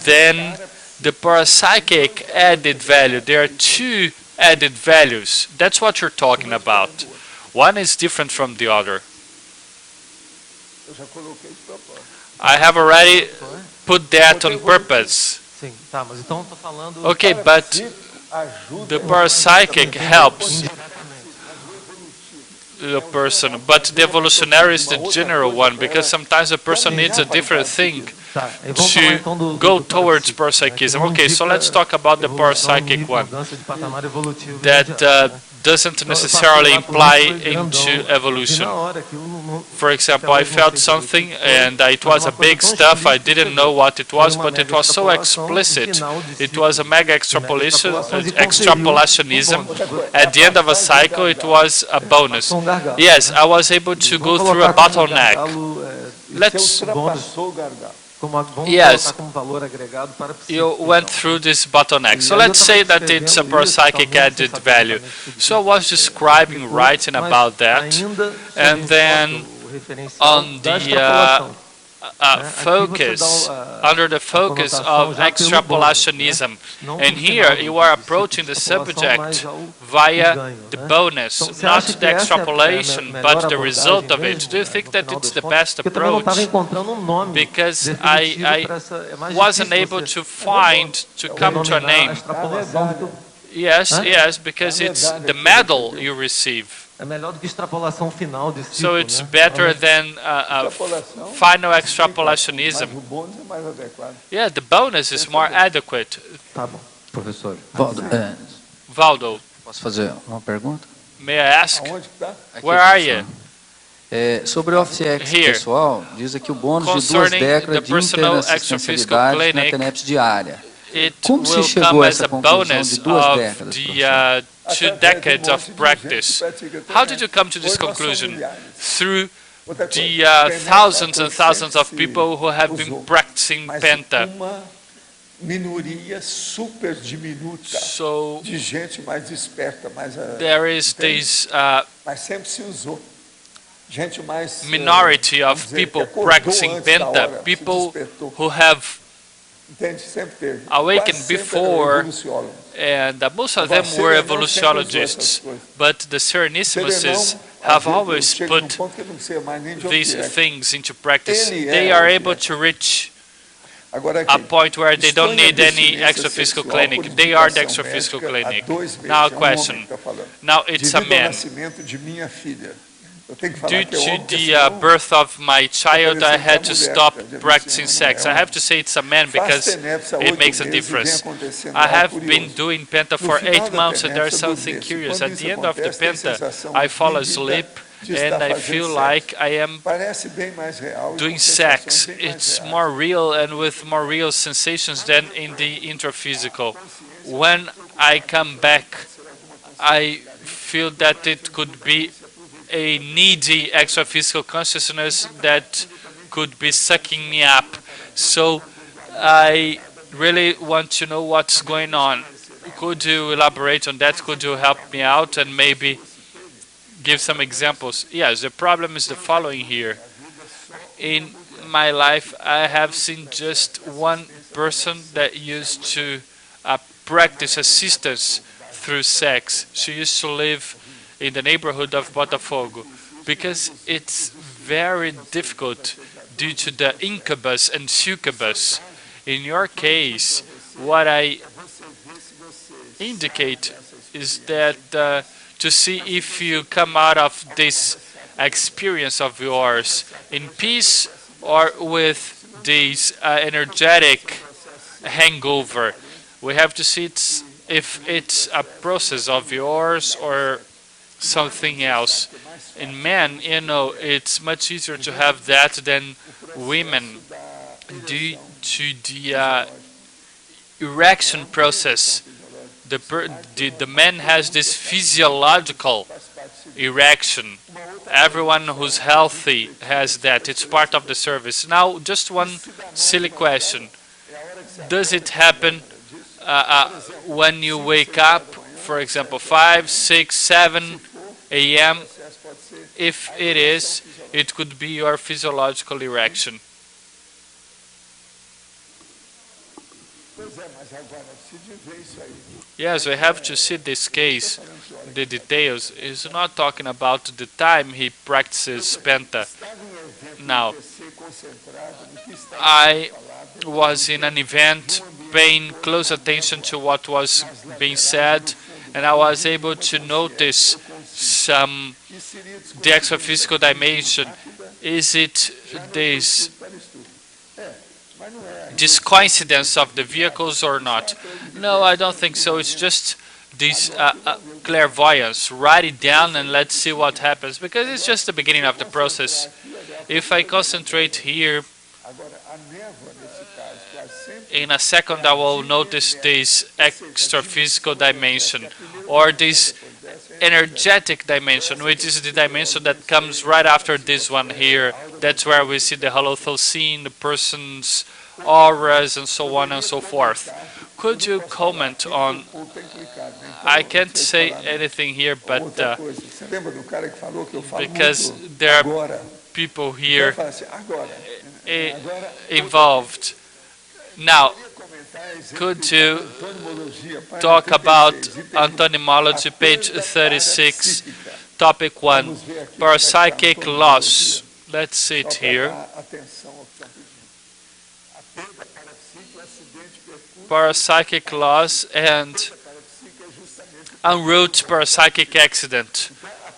then the parapsychic added value. There are two added values. That's what you're talking about. One is different from the other. I have already put that on purpose. Okay, but the parapsychic helps the person, but the evolutionary is the general one, because sometimes a person needs a different thing to go towards parapsychism. Okay, so let's talk about the parapsychic one. That doesn't necessarily imply into evolution. For example, I felt something, and it was a big stuff. I didn't know what it was, but it was so explicit. It was a mega extrapolationism. At the end of a cycle, it was a bonus. Yes, I was able to go through a bottleneck. Let's... Yes, you went through this bottleneck. So let's say that it's a parapsychic added value. So I was describing, writing about that, and then on the focus, under the focus of extrapolationism. And here you are approaching the subject via the bonus, not the extrapolation, but the result of it. Do you think that it's the best approach? Because I wasn't able to come to a name. Yes, because it's the medal you receive. So it's better than final extrapolationism. Yeah, the bonus is more adequate. Waldo, posso fazer uma pergunta? may I ask? Where are you? Sobre o OFCX pessoal, diz aqui o bônus de 2 Concerning décadas the de personal interassistencialidade na clinic, TENEPS diária. it Como se will chegou come a as essa a conclusão bonus de duas of décadas, the 2 decades of practice. How did you come to this Hoje nós somos conclusion? milhares. Through Outra coisa, the Penta thousands and foi thousands of sempre people who have been usou, practicing mas Penta. uma minoria super diminuta So de gente mais desperta, mais there is entende? this Mas sempre se usou. Gente mais minority vamos of dizer, que people acordou practicing antes da Penta, hora, se people despertou. who have Entende? Sempre teve. awakened Quase sempre before, eram evoluciólogos. and most of them Você were não sempre usou essas evolutionists, coisas. but the Serenissimuses have always chega num put ponto que não precisa mais nem de these objeto. things into practice. Ele é They are o able que é. to reach Agora a aqui, point where they don't escolha need any abstinência extra-physical sexual clinic. por They are the indicação extra-physical médica há clinic. 2 meses. Now a É um homem question. que tá falando. Now it's a Devido ao man. nascimento de minha filha. Eu tenho que falar Due que é homem, to porque the senão birth of my child, I had to stop mulher, practicing não sex. é I have to say it's a man faz because tenepsa há it 8 makes a meses e vem difference. acontecendo I algo have curioso. been doing Penta No for final 8 da months and there's tenepsa, something adormeço. curious. Quando At isso the end of the acontece, tem Penta, sensação I fall vívida asleep de estar and I fazendo feel sexo. like I am Parece bem mais real e doing com sensações sex. bem mais It's reais. more real and with more real sensations than in the intraphysical. When I come back, I feel that it could be a needy extraphysical consciousness that could be sucking me up. So I really want to know what's going on. Could you elaborate on that? Could you help me out and maybe give some examples? Yes, the problem is the following here. In my life, I have seen just one person that used to practice assistance through sex. She used to live in the neighborhood of Botafogo because it's very difficult due to the incubus and succubus. In your case, what I indicate is that to see if you come out of this experience of yours in peace or with this energetic hangover. We have to see if it's a process of yours or something else. In men, you know, it's much easier to have that than women due to the erection process. The man has this physiological erection. Everyone who's healthy has that. It's part of the service. Now, just one silly question. Does it happen when you wake up, for example, 5, 6, 7 a.m.? If it is, it could be your physiological erection. Yes, we have to see this case, the details. He's not talking about the time he practices Penta. Now, I was in an event paying close attention to what was being said, and I was able to notice the extra-physical dimension. Is it this coincidence of the vehicles or not? No, I don't think so. It's just this clairvoyance. Write it down and let's see what happens, because it's just the beginning of the process. If I concentrate here, in a second I will notice this extra-physical dimension, or this energetic dimension, which is the dimension that comes right after this one here. That's where we see the holothosene, the person's auras, and so on and so forth. Could you comment on, I can't say anything here, but because there are people here involved. Now, could you talk about antonymology, page 36, topic 1, parapsychic loss. Let's see it here. Parapsychic loss and en route parapsychic accident.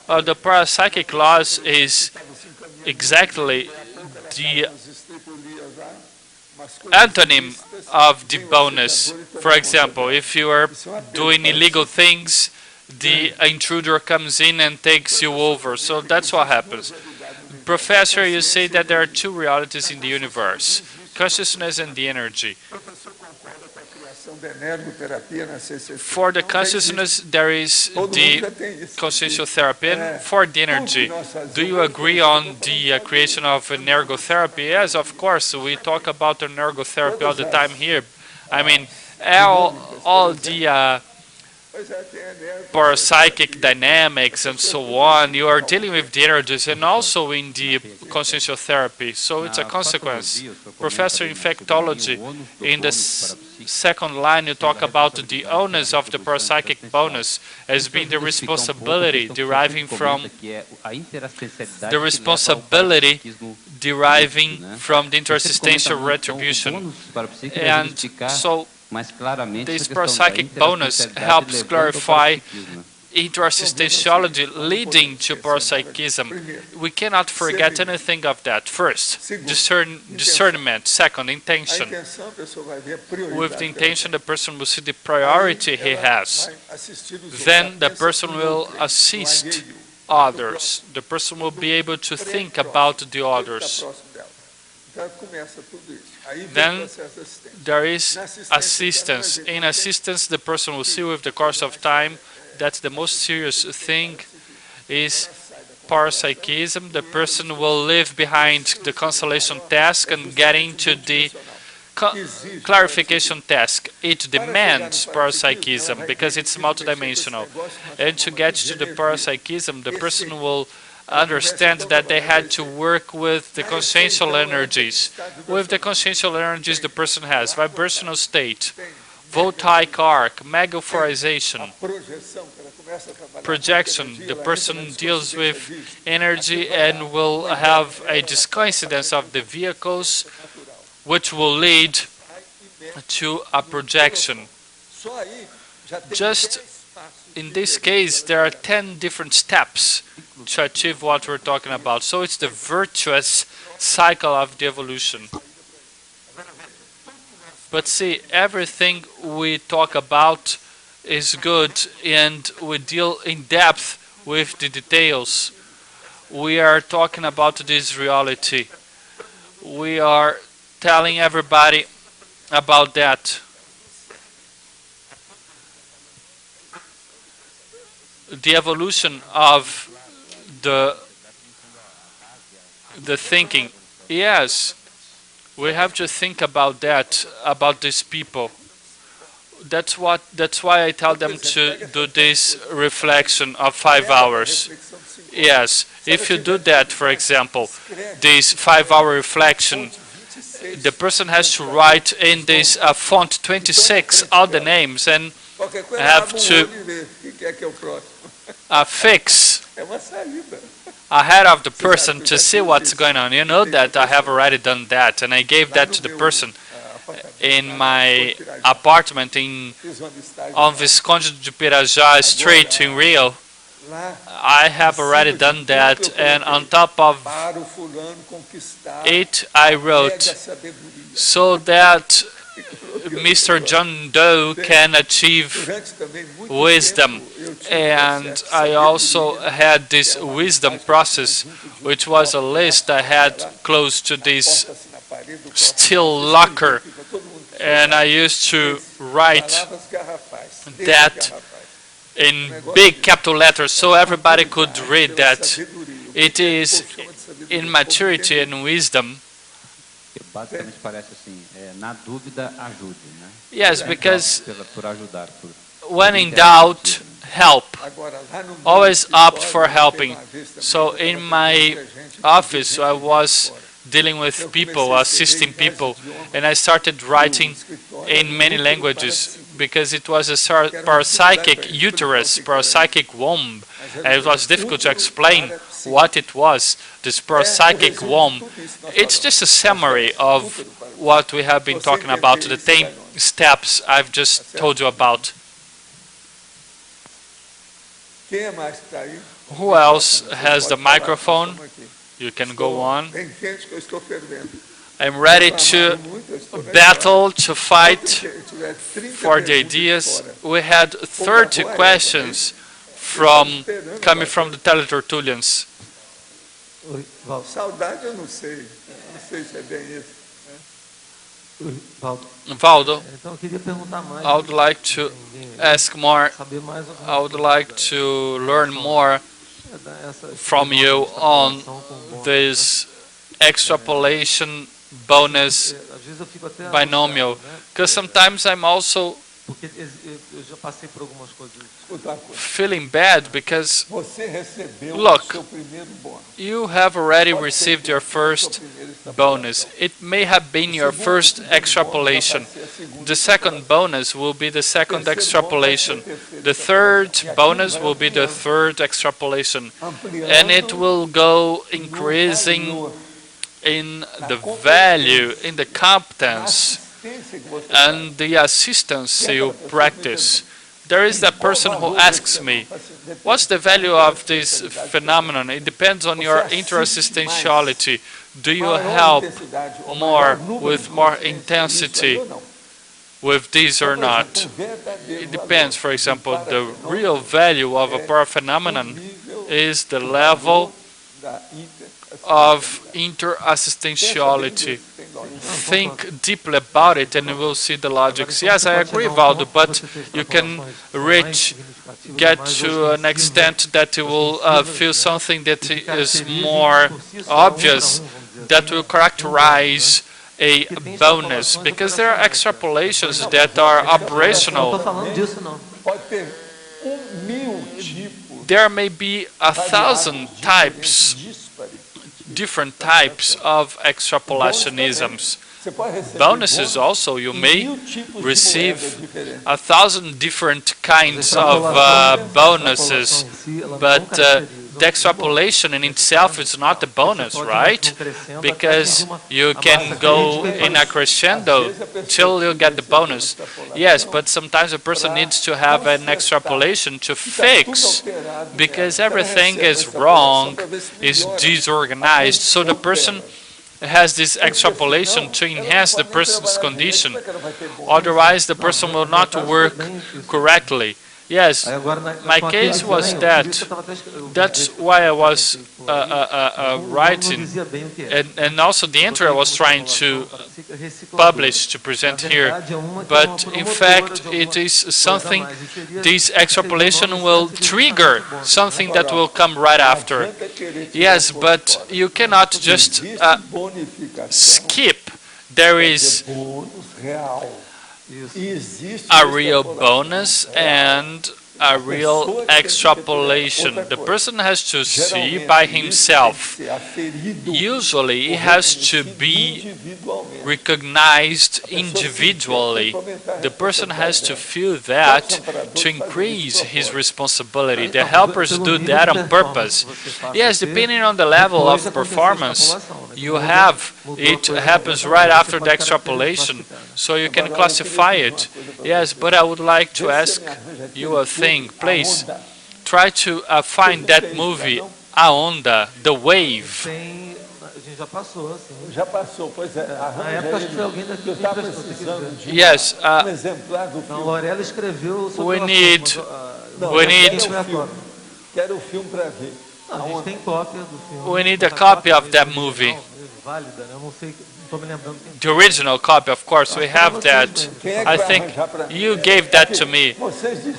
The parapsychic loss is exactly the antonym of the bonus. For example, if you are doing illegal things, the intruder comes in and takes you over. So that's what happens. Professor, you say that there are two realities in the universe, consciousness and the energy. For the consciousness, there is the consciential therapy. And for the energy, do you agree on the creation of an ergotherapy? Yes, of course. We talk about an ergotherapy all the time here. I mean, all the parapsychic dynamics and so on, you are dealing with the energies and also in the consciential therapy. So it's a consequence. Professor in infectology, in the second line, you talk about the onus of the parapsychic bonus as being the responsibility deriving from the intersistential retribution. And so this parapsychic bonus helps clarify interassistentiology leading to parapsychism. We cannot forget anything of that. First, discernment. Second, intention. With the intention, the person will see the priority he has. Then the person will assist others. The person will be able to think about the others. Then there is assistance. In assistance, the person will see with the course of time that the most serious thing is parapsychism. The person will leave behind the consolation task and get into the clarification task. It demands parapsychism because it's multidimensional. And to get to the parapsychism, the person will understand that they had to work with the consciential energies. With the consciential energies the person has, vibrational state, voltaic arc, megaphorization, projection. The person deals with energy and will have a discoincidence of the vehicles, which will lead to a projection. Just in this case, there are 10 different steps to achieve what we're talking about. So it's the virtuous cycle of the evolution. But see, everything we talk about is good and we deal in depth with the details. We are talking about this reality. We are telling everybody about that. The evolution of the thinking. Yes, we have to think about that, about these people. That's why I tell them to do this reflection of 5 hours. Yes, if you do that, for example, this 5-hour reflection, the person has to write in this font 26 all the names and have to fix ahead of the person to see what's going on. You know that I have already done that, and I gave that to the person in my apartment on Visconde de Pirajá Street in Rio. I have already done that, and on top of it I wrote, so that Mr. John Doe can achieve wisdom. And I also had this wisdom process, which was a list I had close to this steel locker, and I used to write that in big capital letters so everybody could read that. It is in maturity and wisdom. Yes, because when in doubt, help. Always opt for helping. So in my office, I was dealing with people, assisting people, and I started writing in many languages because it was a parapsychic uterus, parapsychic womb, and it was difficult to explain what it was, this parapsychic womb. It's just a summary of what we have been talking about, the 10 steps I've just told you about. Who else has the microphone? You can go on. I'm ready to battle, to fight for the ideas. We had 30 questions coming from the Tertulians. Saudade eu não sei se é bem isso. Valdo, Então eu queria perguntar mais. I would like to ask more. Saber mais I would like to learn more from you on this extrapolation bonus Às vezes eu fico até binomial, because sometimes I'm also porque eu já passei por algumas coisas. Escuta uma coisa. feeling bad because Você recebeu Look. o seu primeiro bônus. you have already received your first bonus. It may have been your first extrapolation. The second bonus will be the second extrapolation. The third bonus will be the third extrapolation. And it will go increasing in the value, in the competence, and the assistance you practice. There is that person who asks me, what's the value of this phenomenon? It depends on your interassistentiality. Do you help more, with more intensity, with this or not? It depends. For example, the real value of a paraphenomenon is the level of interassistentiality. Think deeply about it and you will see the logics. Yes, I agree, Waldo, but you can get to an extent that you will feel something that is more obvious, that will characterize a bonus, because there are extrapolations that are operational. Pode ter 1000 tipos There may be 1,000 types, different types of extrapolationisms. Você pode receber Bonuses also, you may receive 1,000 different kinds of bonuses, but the extrapolation in itself is not a bonus, right? Because you can go in a crescendo till you get the bonus. Yes, but sometimes a person needs to have an extrapolation to fix, because everything is wrong, is disorganized, so the person has this extrapolation to enhance the person's condition. Otherwise, the person will not work correctly. Yes, my case was that. That's why I was writing, and also the entry I was trying to publish, to present here. But in fact, it is something, this extrapolation will trigger something that will come right after. Yes, but you cannot just skip. There is a real bonus and a real extrapolation. The person has to see by himself. Usually, it has to be recognized individually. The person has to feel that to increase his responsibility. The helpers do that on purpose. Yes, depending on the level of performance you have, it happens right after the extrapolation, so you can classify it. Yes, but I would like to ask you a thing. Please, try to find that movie, A Onda, The Wave. Já passou, assim. Já passou, pois é. Na época acho que foi alguém daqui que precisando de Yes, exemplar do Não, filme. Lorela escreveu sobre we need, Quero o filme para ver. Não, a gente tem cópia do filme. we need a copy of that movie. Válida, né? Eu não sei, não estou me lembrando quem. The original copy, of course, we have that. I think you gave that to me.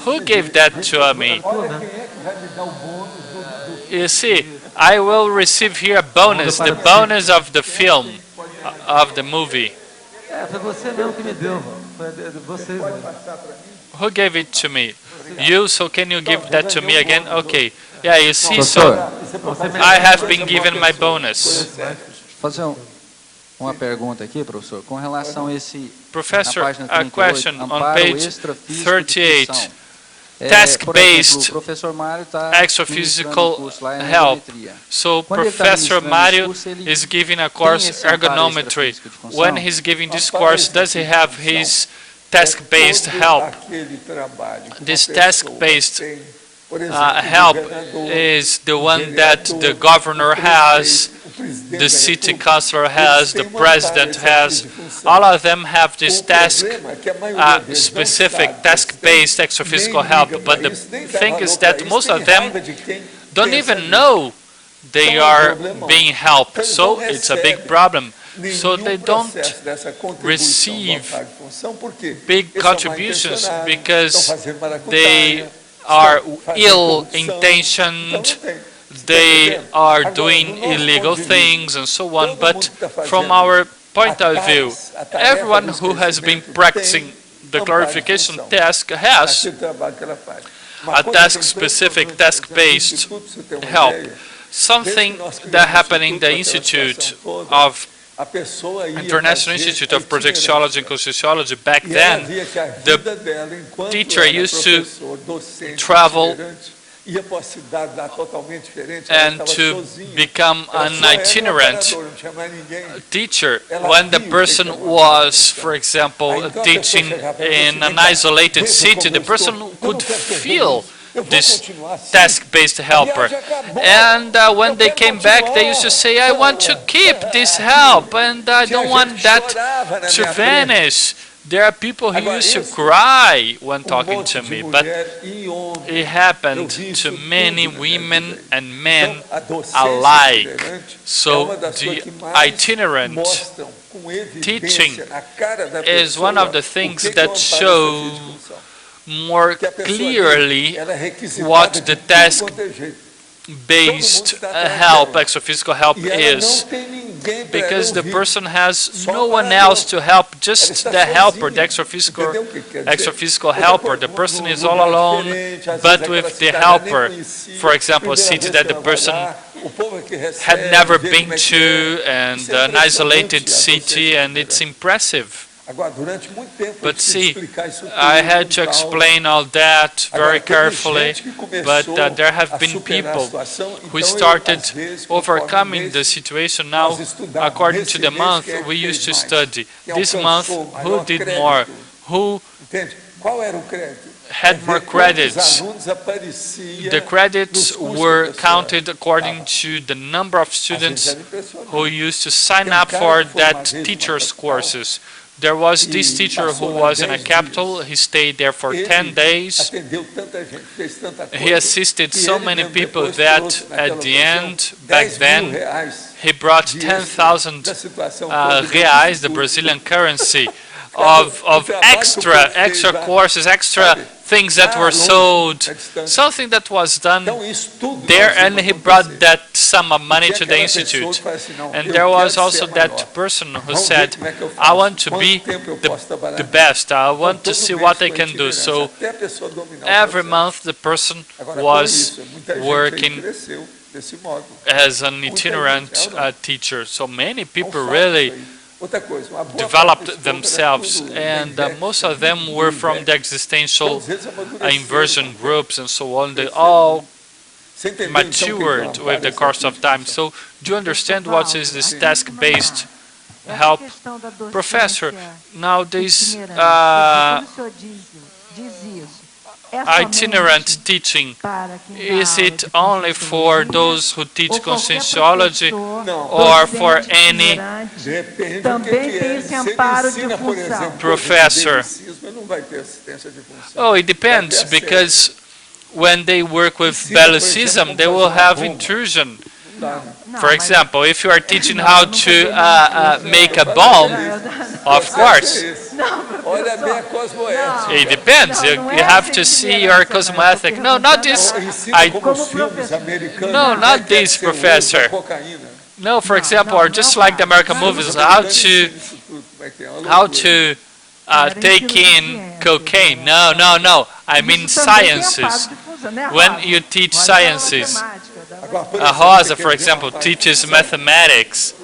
Who gave that to me? Olha quem é que vai me dar o bônus do You see, I will receive here a bonus, the bonus of the film, of the movie. É, foi você mesmo que me deu. Foi de vocês mesmo. Who gave it to me? You, so can you give that to me again? Okay. Yeah, you see, so I have been given my bonus. Fazer uma pergunta aqui, professor, com relação a esse Professor, na página a 38, question on amparo page extrafísico de 38. instituição. Task-based o professor Mário está extraphysical help. So Professor Mario is giving a course ergonometry. When he's giving this course, does he have his task-based help? aquele trabalho. This task-based help is the one that the governor has, the city councilor has, the president has. All of them have this task, specific task-based extraphysical help, but the thing is that most of them don't even know they are being helped, so it's a big problem. So they don't receive big contributions because they are ill-intentioned, they are doing illegal things and so on. But from our point of view, everyone who has been practicing the clarification task has a task-specific, task-based help. Something that happened in the Institute of International Institute of Projectiology and Conscienciology back then, the teacher used to travel and to become an itinerant teacher. When the person was, for example, teaching in an isolated city, the person could feel this task-based helper. And when they came back, they used to say, I want to keep this help and I don't want that to vanish. There are people who used to cry when talking to me, but it happened to many women and men alike. So the itinerant teaching is one of the things that show more clearly what the task-based help, extraphysical help is. Because the person has no one else to help, just the helper, the extraphysical helper. The person is all alone, but with the helper. For example, a city that the person had never been to, and an isolated city, and it's impressive. But see, I had to explain all that very carefully, but there have been people who started overcoming the situation. Now, according to the month, we used to study. This month, who did more? Who had more credits? The credits were counted according to the number of students who used to sign up for that teacher's courses. There was this teacher who was in a capital. He stayed there for 10 days. He assisted so many people that at the end, back then, he brought 10,000 reais, the Brazilian currency, of extra courses, extra things that were sold, something that was done there, and he brought that sum of money to the Institute. And there was also that person who said, I want to be the best, I want to see what I can do. So every month the person was working as an itinerant teacher. So many people really developed themselves, and most of them were from the existential inversion groups and so on. They all matured with the course of time. So do you understand what is this task-based help? Professor, now this itinerant teaching, is it only for those who teach Conscienciology or for any? Professor, oh, it depends, because when they work with Belicism, they will have intrusion. For example, if you are teaching how to make a bomb, of course, it depends. You have to see your cosmoethic. No, not this. No, not this, Professor. No, for example, or just like the American movies, how to take in cocaine. No, no, no. I mean sciences. When you teach sciences, Rosa, for example, teaches mathematics.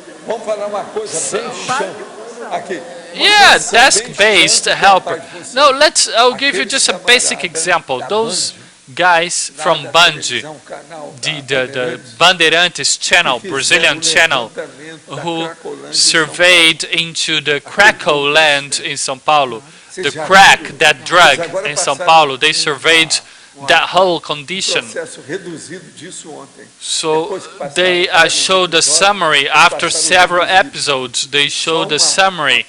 Yeah, task-based helper. No, I'll give you just a basic example. Those guys from Band, the Bandeirantes channel, Brazilian channel, who surveyed into the Cracow land in São Paulo, the crack, that drug in São Paulo, they surveyed that whole condition. So they showed a summary after several episodes. They showed a summary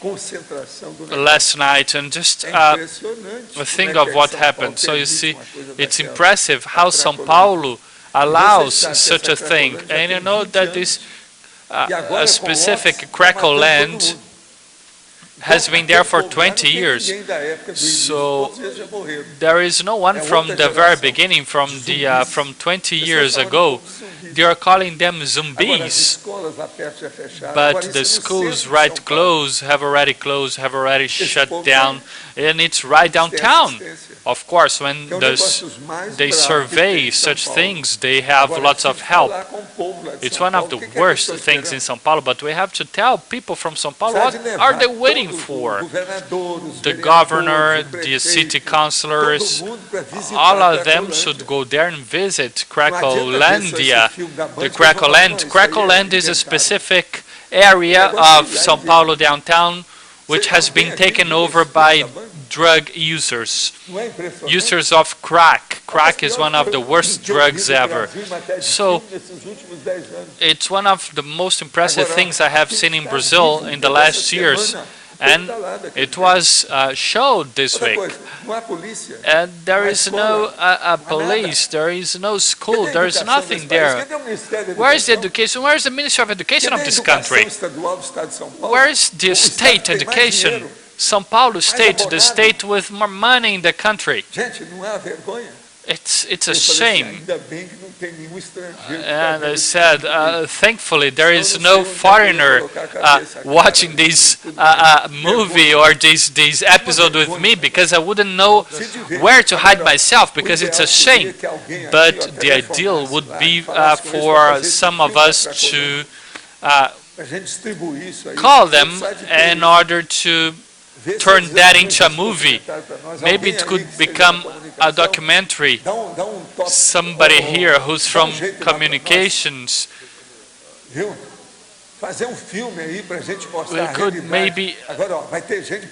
last night, and just think of what happened. So you see, it's impressive how São Paulo allows such a thing. And you know that this a specific crackle land has been there for 20 years. So there is no one from the very beginning, from 20 years ago. They are calling them zombies. But the schools right close, have already closed, have already shut down, and it's right downtown. Of course, when they survey such things, they have lots of help. It's one of the worst things in São Paulo, but we have to tell people from São Paulo, what are they waiting for? The governor, the city councilors, all of them should go there and visit Cracolandia. The Cracoland. Cracoland is a specific area of São Paulo downtown which has been taken over by drug users, users of crack. Crack is one of the worst drugs ever. So it's one of the most impressive things I have seen in Brazil in the last years. And it was showed this week. And there is no police, there is no school, there is nothing there. Where is the education? Where is the Ministry of Education of this country? Where is the state education? São Paulo state, the state with more money in the country. It's a shame. And I said, thankfully, there is no foreigner watching this movie or this episode with me, because I wouldn't know where to hide myself, because it's a shame. But the ideal would be for some of us to call them in order to turn that into a movie. Maybe it could become a documentary. Somebody here who's from communications, we could maybe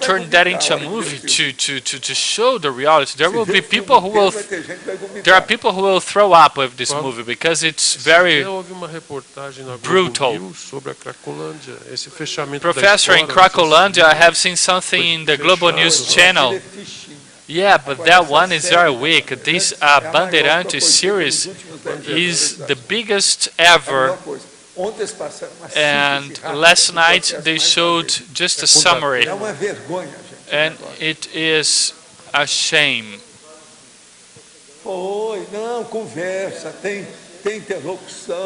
turn that into a movie to show the reality. There will be people who will, there are people who will throw up with this movie because it's very brutal. Professor, in Cracolandia, I have seen something in the Global News channel. Yeah, but that one is very weak. This Bandeirantes series is the biggest ever. And last night they showed just a summary, and it is a shame.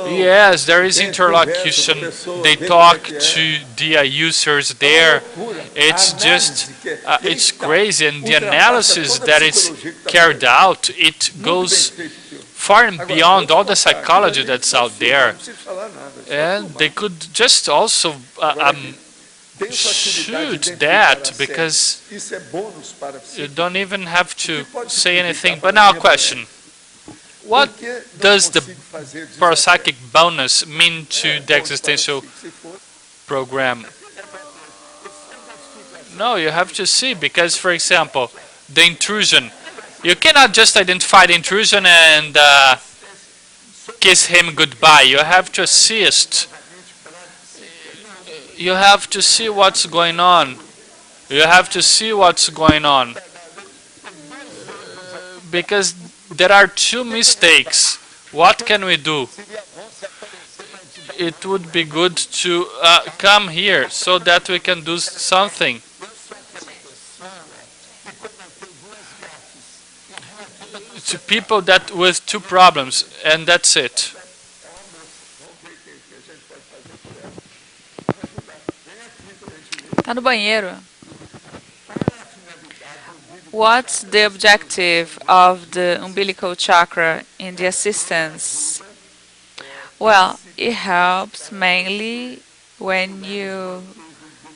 Yes, there is interlocution. They talk to the users there. It's just, it's crazy, and the analysis that is carried out, it goes far and beyond all the psychology that's out there. And they could just also shoot that, because you don't even have to say anything. But now a question. What does the parapsychic bonus mean to the existential program? No, you have to see, because, for example, the intrusion. You cannot just identify the intrusion and kiss him goodbye. You have to assist. You have to see what's going on. You have to see what's going on. Because there are two mistakes. What can we do? It would be good to come here so that we can do something. To people that with two problems, and that's it. Tá no banheiro. What's the objective of the umbilical chakra in the assistance? Well, it helps mainly when you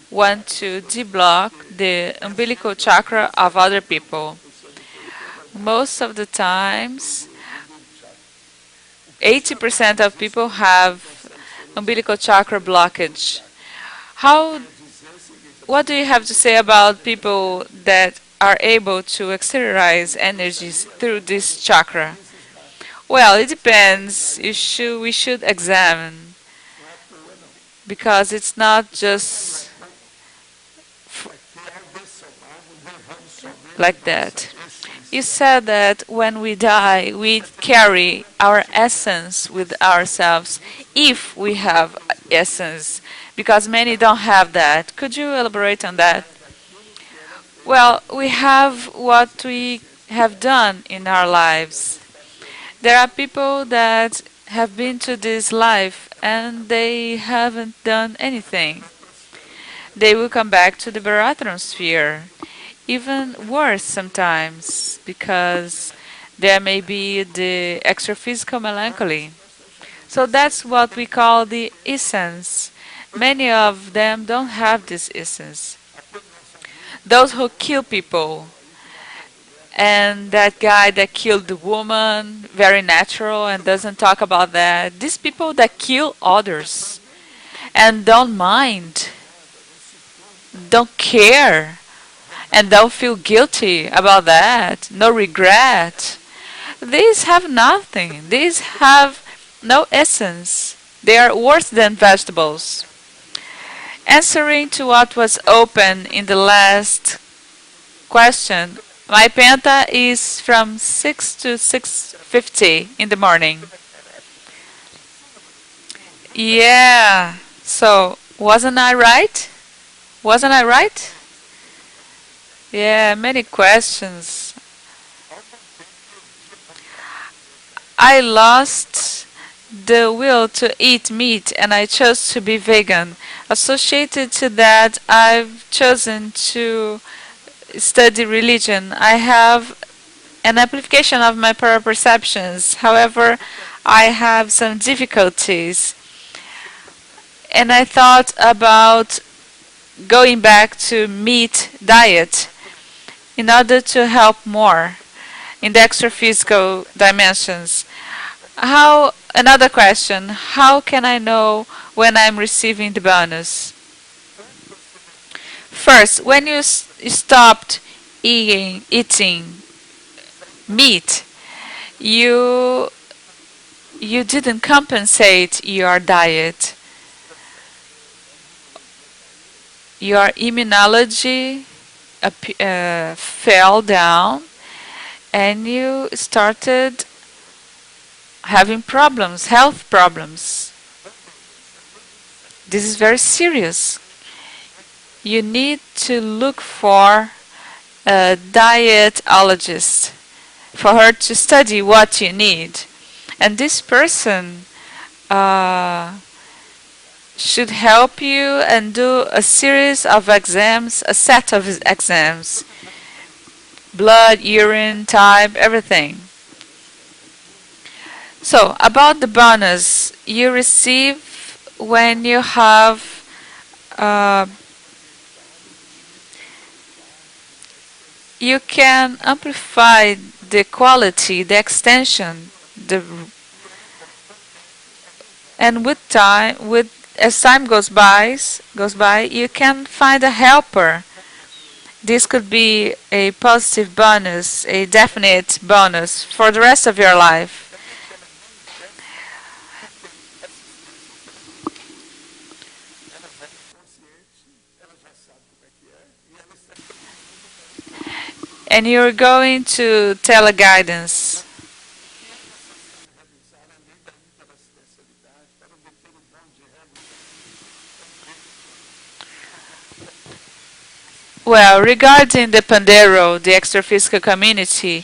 want to deblock the umbilical chakra of other people. Most of the times, 80% of people have umbilical chakra blockage. What do you have to say about people that are able to exteriorize energies through this chakra? Well, it depends. We should examine, because it's not just like that. You said that when we die, we carry our essence with ourselves, if we have essence, because many don't have that. Could you elaborate on that? Well, we have what we have done in our lives. There are people that have been to this life and they haven't done anything. They will come back to the baratron sphere. Even worse sometimes, because there may be the extraphysical melancholy. So that's what we call the essence. Many of them don't have this essence. Those who kill people, and that guy that killed the woman, very natural and doesn't talk about that. These people that kill others and don't mind, don't care, and don't feel guilty about that, no regret. These have nothing. These have no essence. They are worse than vegetables. Answering to what was open in the last question, my penta is from 6 to 6:50 in the morning. Yeah, so wasn't I right? Wasn't I right? Yeah, many questions. I lost the will to eat meat and I chose to be vegan. Associated to that, I've chosen to study religion. I have an amplification of my paraperceptions. However, I have some difficulties. And I thought about going back to meat diet in order to help more in the extraphysical dimensions. Another question, how can I know when I'm receiving the bonus? First, when you stopped eating meat, you didn't compensate your diet. Your immunology fell down and you started having problems, health problems. This is very serious. You need to look for a dietologist for her to study what you need. And this person should help you and do a series of exams, a set of exams. Blood, urine, type, everything. So, about the bonus, you receive when you have you can amplify the quality, the extension, and as time goes by, you can find a helper. This could be a positive bonus, a definite bonus for the rest of your life. And you're going to teleguidance. Well, regarding the Pandero, the extraphysical community,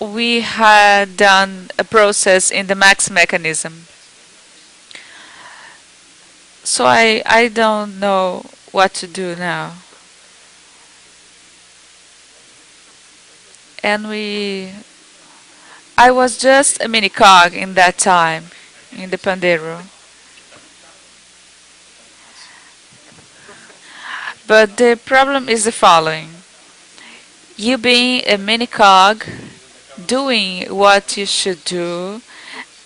we had done a process in the max mechanism. So I don't know what to do now. And I was just a mini cog in that time, in the Pandero. But the problem is the following. You being a mini cog, doing what you should do,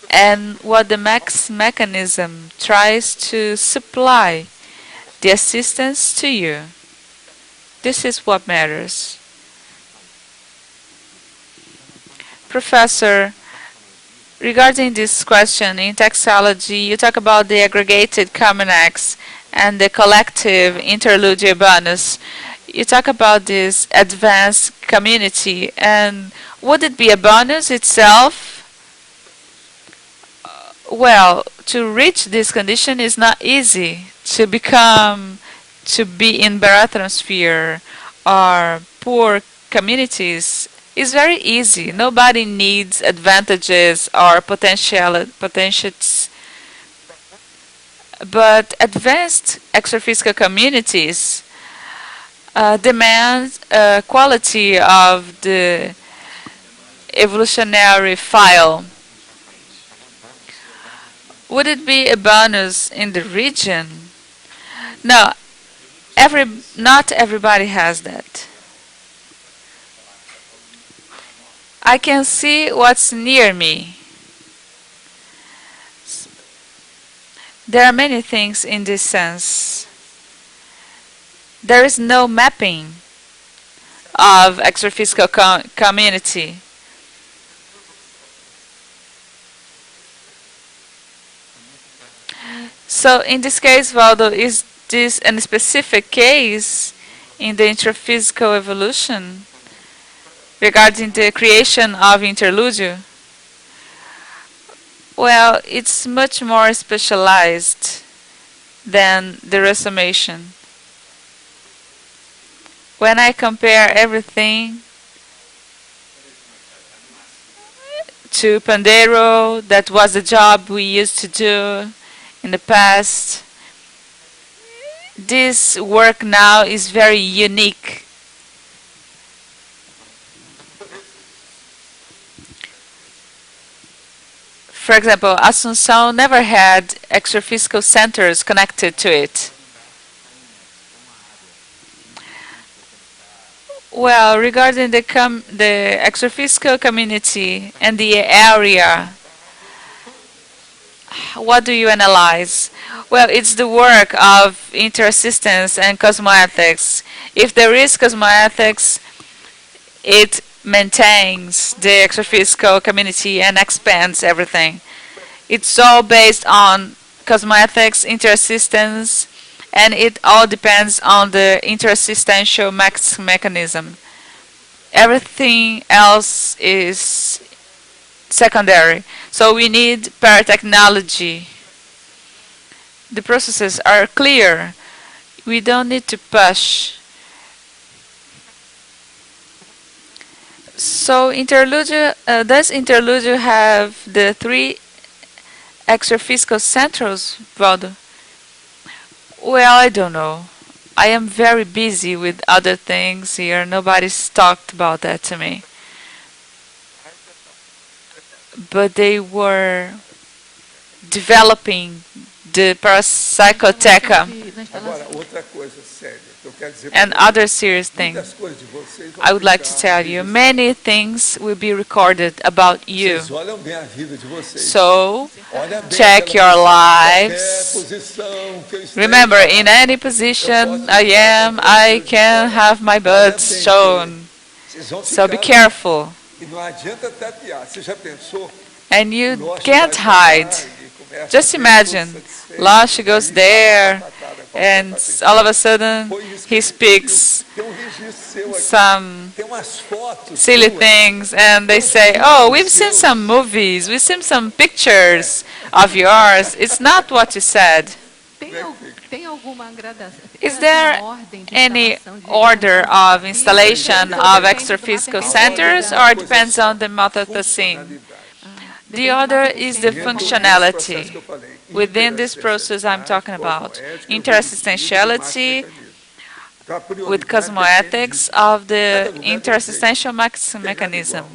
and what the max mechanism tries to supply the assistance to you. This is what matters. Professor, regarding this question, in Textology, you talk about the aggregated common acts and the collective interlude bonus. you talk about this advanced community, and would it be a bonus itself? Well, to reach this condition is not easy. To be in Barathranosphere or poor communities is very easy. Nobody needs advantages or potentials. But advanced extraphysical communities demand quality of the evolutionary file. Would it be a bonus in the region? No, not everybody has that. I can see what's near me. There are many things in this sense. There is no mapping of extraphysical community. So in this case, Waldo, is this a specific case in the intraphysical evolution regarding the creation of interludio? Well, it's much more specialized than the resummation. When I compare everything to Pandero, that was the job we used to do in the past, this work now is very unique. For example, Assunção never had extraphysical centers connected to it. Well, regarding the extraphysical community and the area, what do you analyze? Well, it's the work of interassistance and cosmoethics. If there is cosmoethics, it maintains the extraphysical community and expands everything. It's all based on cosmoethics, interassistance, and it all depends on the interassistential mechanism. Everything else is secondary. So we need paratechnology. The processes are clear. We don't need to push. So does interludio have the 3 extraphysical centrals, Waldo? Well, I don't know. I am very busy with other things here. Nobody's talked about that to me. But they were developing the parapsychoteca Agora, outra coisa séria que eu quero dizer and para other serious things. muitas coisas de vocês vão I would like to ficar tell you, registradas. many things will be recorded about you. Vocês olham bem a vida de vocês. So, Olha bem check aquela your qualquer lives. posição que eu esteja, Remember, in any position I am, I can have my buds shown. vocês vão So be ficar- careful. E não adianta tapear. Você já pensou? And you Lost can't vai hide. falar e começa Just a ter imagine, tudo satisfeito. Lush goes Aí, there, patada, qualquer and patada. all of a sudden Foi isso que he ele speaks viu. Tem registro seu aqui. some Tem umas fotos silly suas. things, and they say, oh, we've seen some movies, we've seen some pictures of yours. It's not what you said. Tem alguma gradação? Is there any order of installation of extraphysical centers, or it depends on the methodology? The order is the functionality. Within this process I'm talking about, interassistentiality with cosmoethics of the interassistential mechanism.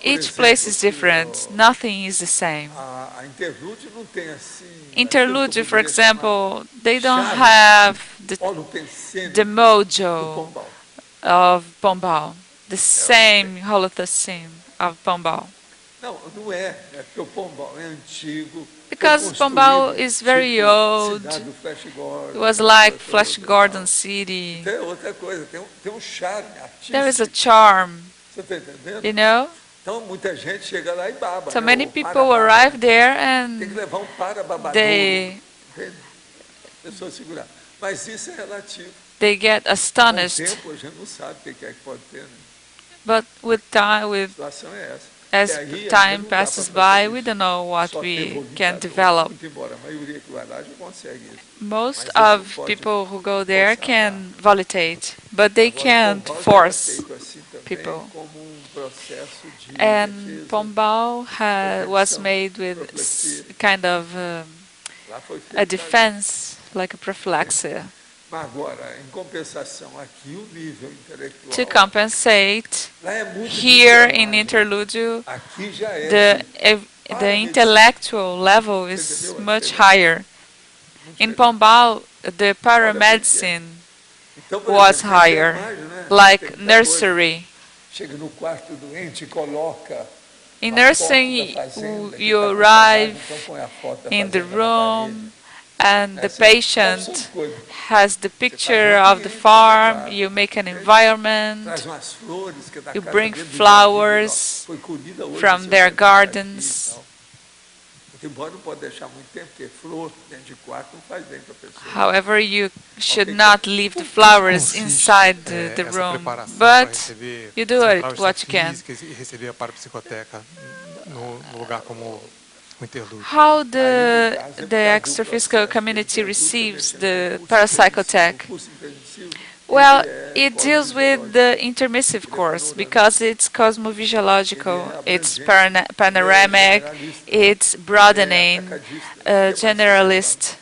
Each place is different. Nothing is the same. A interlúdio não tem assim. Interlude, for example, they don't have the mojo of Pombal, the same holothucene of Pombal. Não, não é. É porque o Pombal é antigo. Because Pombal is very old. Cidade do Flash Gordon. It was like Flash Gordon City. Tem outra coisa, tem charme artístico. There is a charm, Você está entendendo? you know? Então muita gente chega lá e baba. So né? many O people para-baba. arrive there Tem que and levar para babador. they Entende? A pessoa segurar. Mas isso é relativo. they get Com o astonished. tempo, a gente não sabe o que é que pode ter, né? But with time, A with situação é essa. as E aí, ainda time não dá passes pra fazer by, we isso. don't know what Só tem we voluntariado, can develop. muito embora a maioria que vai lá já consegue isso. Most Mas of isso pode people who go there forçar, can volitate, but they Agora, can't Pombal já era force feito assim também, people. como processo de And defesa. Pombal was reflexão, made with reflexia. kind of Lá foi feito a ali. defense, like a prophylaxis, Mas agora, em compensação, aqui o nível intelectual, to compensate. lá é muito Here in desenvolvido. Interludio, Aqui já é the intellectual level is much higher. In Pombal, the paramedicine Então, por was exemplo, tem higher, enfermagem, né? like Tem muita nursery. coisa. Chega no quarto doente e coloca In a nursing, foto da fazenda, quem you tá com arrive saudade, então põe a foto da in the fazenda na parede. room and the Essas são patient coisas. has the picture of the farm, you make an environment, Traz umas flores que é da you casa bring dele, do flowers jardim, foi colhida hoje, from seu their jardim tá aqui e gardens. tal. Muito embora não pode deixar muito tempo, porque flor dentro de quarto não faz bem para a pessoa. However, you should not leave the flowers inside the room, but you do it what you can. E receber a parapsicoteca no lugar como o interlúdio. How the extraphysical community receives the parapsychotech? O curso intensivo, Well, ele it deals with the intermissive course because it's cosmovisiological, it's panoramic, it's broadening, generalist.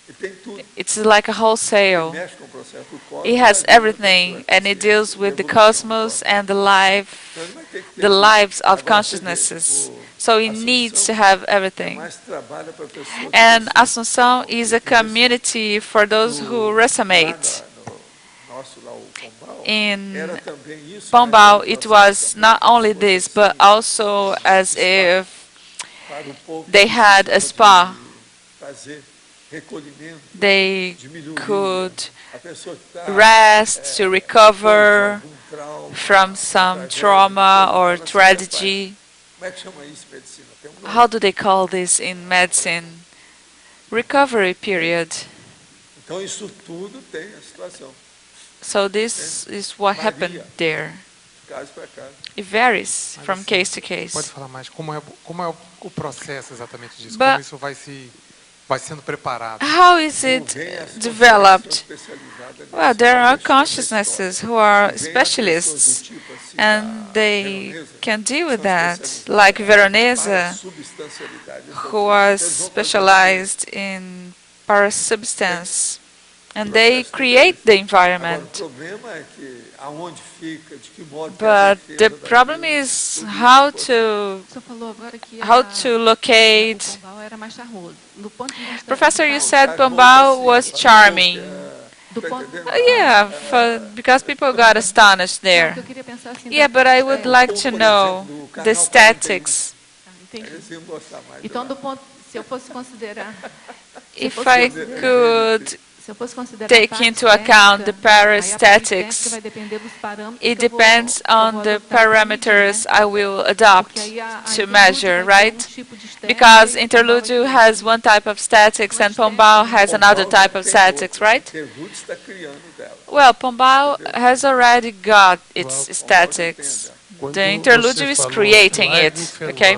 ele tem tudo. It's like a wholesale. Mexe com o processo do corpo, It has ajuda a everything, pessoa a and it crescer, deals with the evolução do cosmos corpo. and the life, Então, ele vai ter que ter the tudo. lives of Agora, você vê, consciousnesses. So it Assunção needs to have everything. mais trabalha para a pessoa And crescer. Assunção is a community for those who resonate. Lá no nosso, lá, o Pombal, In era também isso, Pombal, mas it era um was processo not também only de this, exposição but also as if para o povo they que had a precisava spa. de fazer recolhimento, They diminuir could a pessoa que tá, rest to recover algum trauma, from some tragédia, trauma então, or então, tragedy. Como é que chama isso em medicina? Tem um nome. How do they call this in medicine? Recovery period. Então isso tudo tem a situação, So this is what happened there. de caso para caso. It varies from case to Pode case. falar mais como é o processo exatamente disso? But- Como isso vai sendo preparado? How is Como it vem as developed? consciências especializadas nisso, Well, there vão are deixando a consciousnesses história. who are Vem as specialists, pessoas do tipo assim, and da they Veronesa, can deal with são that, especializadas like para Veronesa, substancialidade. who was specialized in parasubstance, and they create the Agora, o environment. problema é que aonde fica, de que modo que But defesa the daquilo, problem is tudo how isso to O senhor falou agora que how a- to locate. o Pombal era mais charmoso. Do ponto de vista Professor, you do said Faz Pombal volta, was assim, charming. Do tá ponto- entendendo? Yeah, because people got astonished Não, there. que eu queria pensar assim, Yeah, but I would like to Por know exemplo, o the canal statics. entendi. Eles iam gostar mais. Então, do do ponto, se eu fosse considerar, If I could se eu fosse considerar take a parte into account the técnica, aí a parte parastatics, técnica vai depender dos parâmetros it que eu vou- depends que eu on vou the adotar para parameters medir, né? I will adopt Porque aí a to interlúdio measure, vai ter right? tipo de estética Because e o Interludio Pombal vai ter has one type of statics and Pombal has another type of statics, right? Tertúlia está criando dela. Well, Pombal has already got its statics. The Interludio is creating it, okay?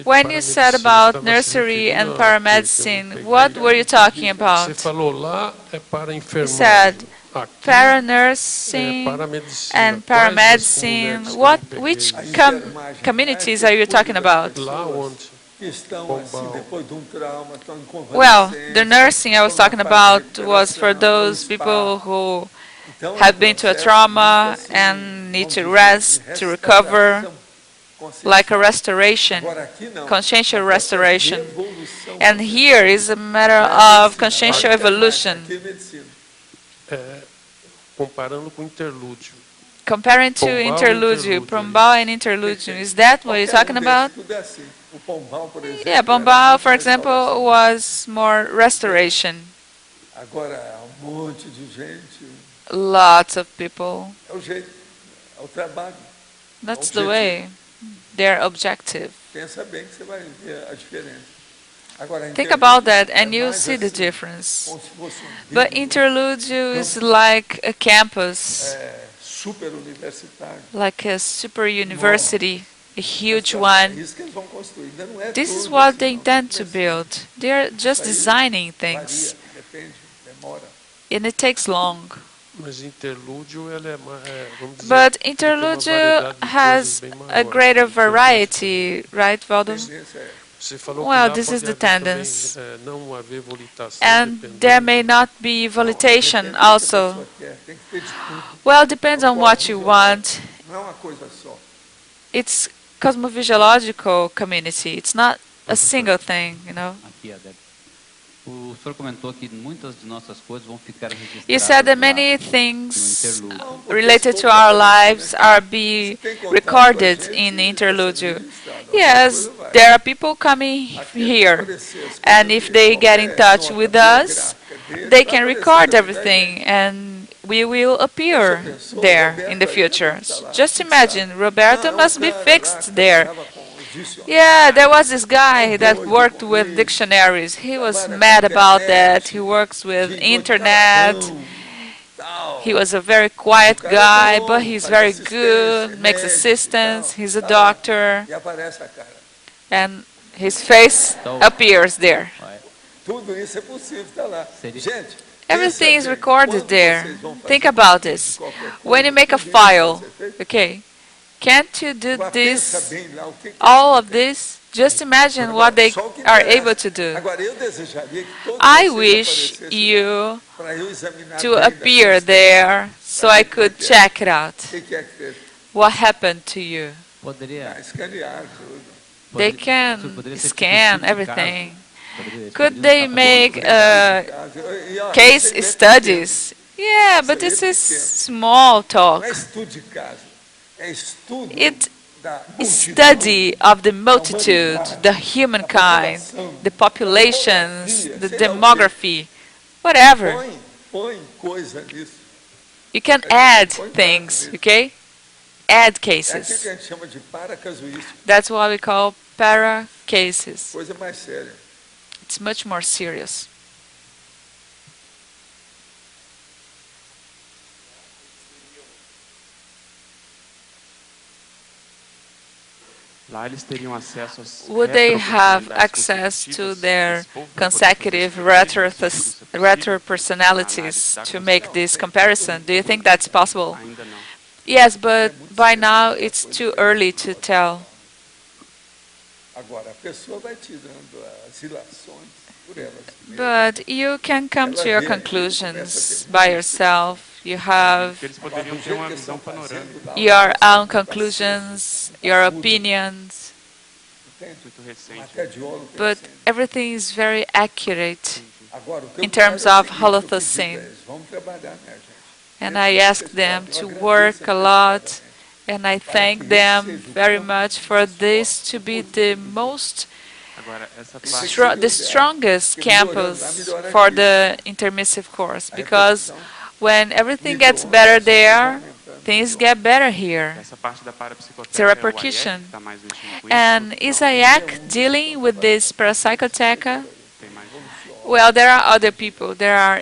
When you said about nursery and paramedicine, what were you talking about? Você falou lá é para You enfermagem. said Aqui paranursing paramedicina. and Quais as paramedicine. comunidades que eu Which peguei? communities are you talking about? Lá onde? Que estão assim, depois de um trauma, estão em Well, convalescência, the nursing I was estão talking na fase de about was for recuperação, those no people spa. who Então, have been to a trauma and need to rest, to recover, like a restoration, Agora aqui não. consciential É um processo de restoration. evolução. And here is a matter of consciential evolution. Aqui é medicina. Comparando com interlúdio. Comparing to Pombal, Interludio, Interludio. Pombal and Interludio, is that what you're Qualquer talking desses, about? tudo é assim. O Pombal, por exemplo, Yeah, era Pombal, muito for example, restauração. was more restoration. Agora, um monte de gente. Lots of people. É o jeito, é o trabalho. That's the way. Their objective. Pensa bem que você vai ver a diferença. Think about that and you'll see the difference. But interludio is like a campus, super universitário. like a super university, a huge one. Isso que eles vão construir. Ainda não é This is tudo, what eles they vão intend to crescer. build. They are just designing Varia, things, depende, demora. and it takes long. Mas interlúdio, ele é, vamos dizer, But ele tem uma interludio variedade de has coisas bem a maior. greater variety, right, Waldo? Tendência é Você falou Well, que lá this is pode the haver também, tendence. não haver volitação, And dependendo. there may not be volitation depende do que a also. pessoa quer, tem que ter de tudo. Well, depends on what you want. Não é uma coisa só. It's cosmovisiological community. It's not a single thing, you know. Aqui, Adébio. O senhor comentou que muitas de nossas coisas vão ficar registradas You said that lá many no things interlúdio. related to our lives are be recorded in interludio. Yes, there are people coming here, and if they get in touch with us, they can record everything, and we will appear there in the future. Just imagine, Roberto must be fixed there. Yeah, there was this guy that worked with dictionaries. He was mad about that. He works with internet. He was a very quiet guy, but he's very good, makes assistance. He's a doctor, E aparece a cara. and his face appears there. Tudo isso é possível, está lá. Gente, Everything is pensa bem, recorded quando there. vocês vão fazer Think about this. qualquer coisa, When you make a tudo isso file, pode ser feito. okay, can't you do Agora, pensa this, bem lá, o que que all of this? Just imagine what they Só o que are interessa. able to do. Agora, eu desejaria que todos I vocês wish aparecessem you para eu examinar to bem appear daqueles there so I could check it out. O que é que teve? What happened to you? Poderia, Escanear tudo. They isso can poderia ser tipo scan estudo de everything. caso. Poderia- Could poderíamos they estar make E, ó, case isso aí é studies? Yeah, but Isso aí é this is pequeno. small pequeno. Não talk. é estudo de caso, é estudo It da multidão. study of the multitude, the humankind, the populations, the demography, whatever. Põe coisa nisso. You can add things, okay? Add É aquilo que cases. a gente chama de paracasuística, That's what we call para cases. coisa mais séria. It's much more serious. Lá eles teriam acesso às Would they have retropersonalidades access to consecutivas their desse povo para poder consecutive fazer esse estudo perceptivo? retro-personalities to make this comparison? Do you think that's possible? Ainda não. Yes, but by now it's too early to tell. Agora, a pessoa vai tirando as ilações por elas mesmas. But you can come to your conclusions by yourself. You have Porque eles poderiam ter uma visão panorâmica your own conclusions, your opinions, muito recente. Arqueadiólogo tem but sempre. everything is very accurate. Agora, o que eu in terms quero é o of seguinte, eu Holothocene. pedi pra eles, vamos trabalhar, né, gente? And I ask them to work a lot, and I thank them very much for this to be the most Agora, essa parte the strongest campus for the intermissive course, because when everything gets better there, things get better here. essa parte da parapsicoteca It's a é o repetition. ASPR que tá mais mexendo com And isso. is IAC dealing with this parapsychoteca? Tem mais Well, there are other people. There are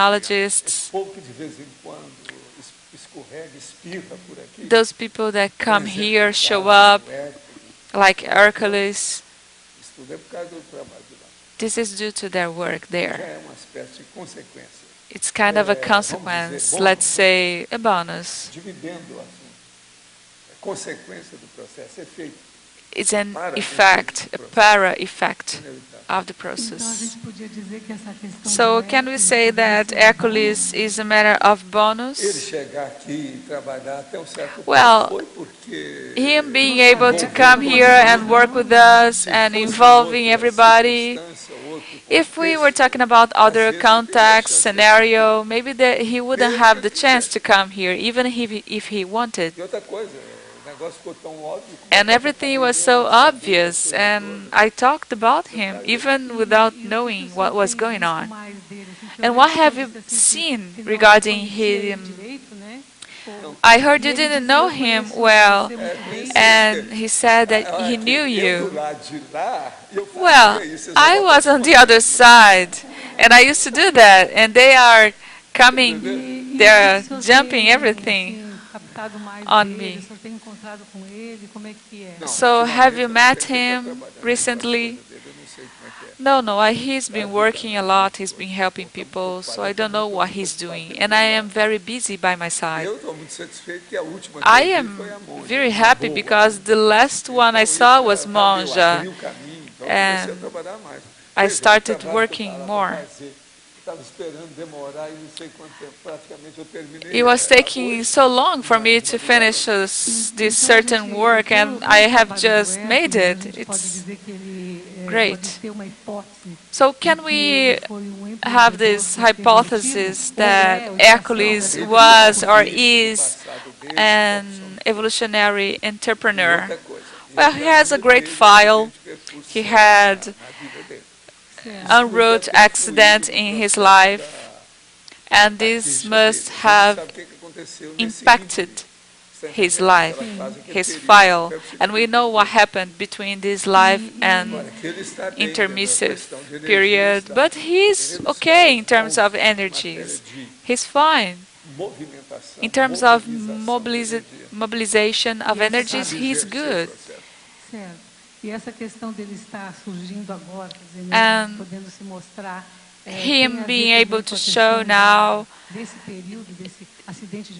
evolutionologists, Pouco de vez em quando escorrega, espirra por aqui. those people that come here, show up, like Hercules. Isso tudo é por causa do trabalho de lá. This is due to their work Já there. é uma espécie de consequência. It's kind of a consequence, let's say a bonus. Dividendo o assunto. É consequência do processo, efeito. It's an effect, a para effect of the Então a process. gente podia dizer que essa questão So do can we Hércules say that Hercules is a matter of Ele bonus? chegar aqui e trabalhar até um certo Well, ponto foi porque him being able to come here and work with us and involving everybody. If we were talking about other contacts, scenario, maybe he wouldn't have the chance to come here, even if he wanted. E outra coisa, o negócio ficou tão óbvio. And everything was so obvious, and I talked about him, even without knowing what was going on. mais dele, assim, And what have you seen regarding him? direito, né? I heard you didn't know him well, and he said that he knew you. Well, I was on the other side, and I used to do that, and they are coming, they're jumping everything on me. So have you met him recently? No, he's been working a lot, he's been helping people, so I don't know what he's doing. And I am very busy by my side. I am very happy because the last one I saw was Monja, and I started working more. It was taking so long for me to finish this certain work, and I have just made it. It's great. So can we have this hypothesis that Hercules was or is an evolutionary entrepreneur? Well, he has a great file. He had en route accident in his life, and this must have impacted his life, his file, and we know what happened between this life and intermissive period, but he's okay in terms of energies. He's fine. In terms of mobilization of energies, he's good. And him being able to show now,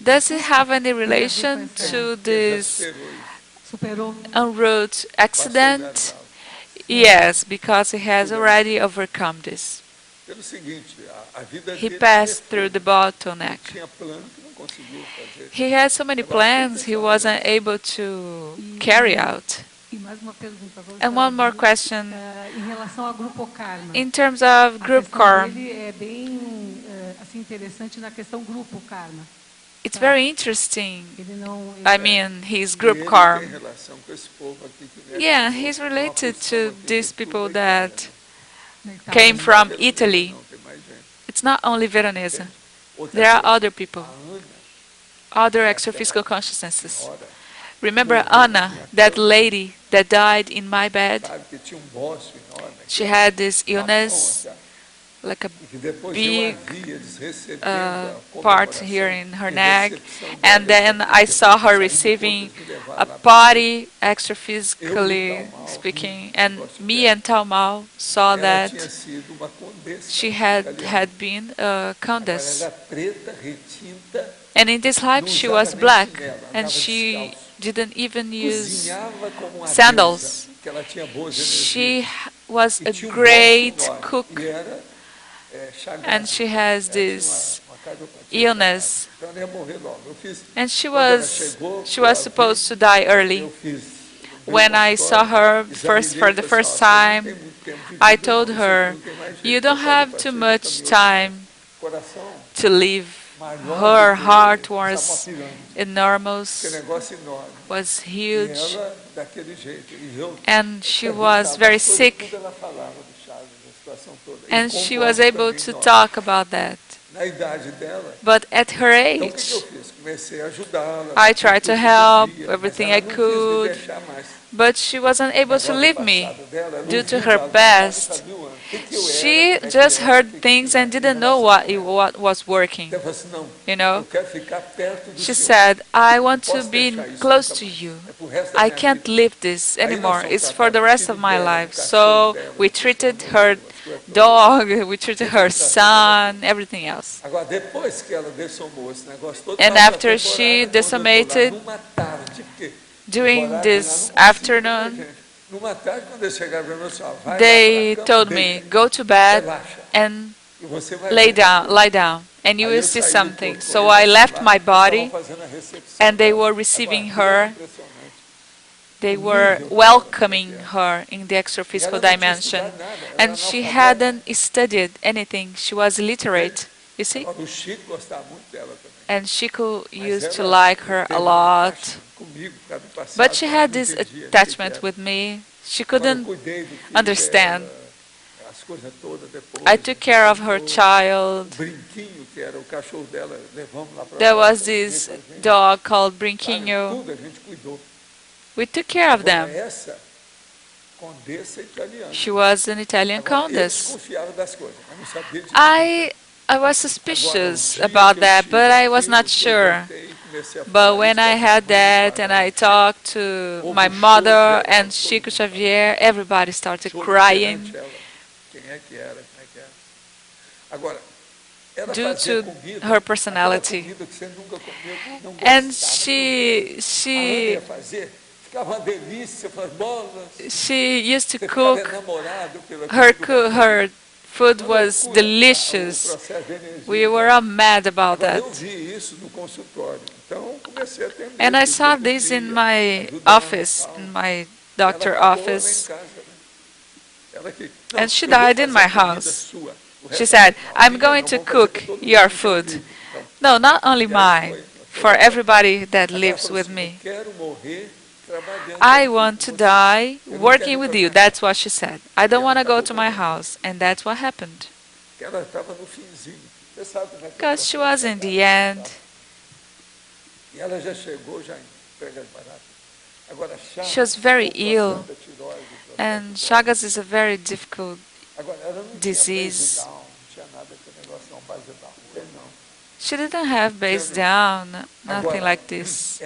does it have any relation to this en route accident? Yes, because he has already overcome this. He passed through the bottleneck. He had so many plans he wasn't able to carry out. And one more question. In terms of group karma, it's very interesting. I mean, his group karma. Yeah, he's related to these people that came from Italy. It's not only Veronese. There are other people, other extraphysical consciousnesses. Remember Anna, that lady that died in my bed? She had this illness, like a big part here in her neck, and then I saw her receiving a party, extraphysically speaking, and me and Taumau saw that she had been a countess. And in this life she was black, and she didn't even use sandals. She was a great cook, and she has this illness, and she was supposed to die early. When I saw her for the first time, I told her, "You don't have too much time to live." Her heart was enormous, was huge, and she was very sick, and she was able to talk about that. But at her age, I tried to help everything I could, but she wasn't able to leave me due to her past. She just heard things and didn't know what was working. You know, she said, "I want to be close to you. I can't live this anymore. It's for the rest of my life." So we treated her dog, we treated her son, everything else. And after she decimated, during this afternoon, they told me, "Go to bed and lie down, and you will see something." So I left my body, and they were receiving her. They were welcoming her in the extraphysical dimension, and she hadn't studied anything. She was illiterate, you see? And Chico used to like her a lot. But she had this attachment with me. She couldn't understand. I took care of her child. There was this dog called Brinquinho. We took care of them. She was an Italian countess. I was suspicious about that, but I was not sure. But when I had that and I talked to my mother and Chico Xavier, everybody started crying due to her personality. And she used to cook. Her food was delicious. We were all mad about that. And I saw this in my office, in my doctor's office. And she died in my house. She said, "I'm going to cook your food." No, not only mine, for everybody that lives with me. I want to die working with you. That's what she said. I don't want to go to my house. And that's what happened. Because she was in the end. She was very ill. And Chagas is a very difficult disease. She didn't have base down, nothing like this.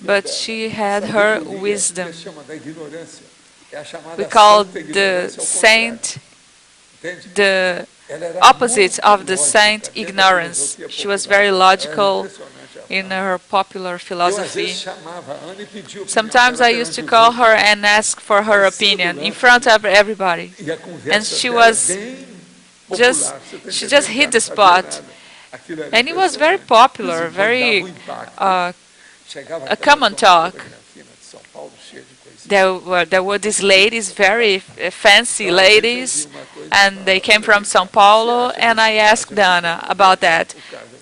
But she had her wisdom. We call the saint the opposite of the saint, ignorance. She was very logical in her popular philosophy. Sometimes I used to call her and ask for her opinion in front of everybody. And she just hit the spot. And it was very popular, very a common talk. There were these ladies, very fancy ladies, and they came from São Paulo, and I asked Ana about that.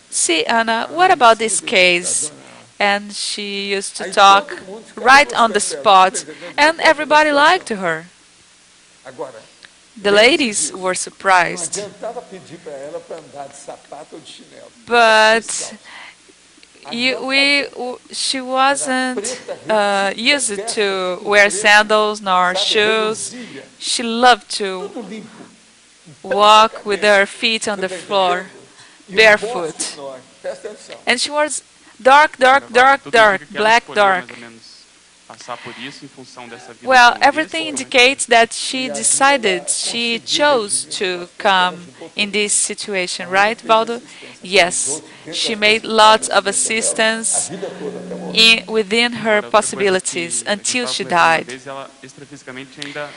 See, Ana, what about this case? And she used to talk right on the spot, and everybody liked her. The ladies were surprised. But she wasn't used to wear sandals nor shoes. She loved to walk with her feet on the floor, barefoot. And she was dark, black, dark. Well, everything indicates that she decided, she chose to come in this situation, right, Waldo? Yes, she made lots of assistance within her possibilities until she died.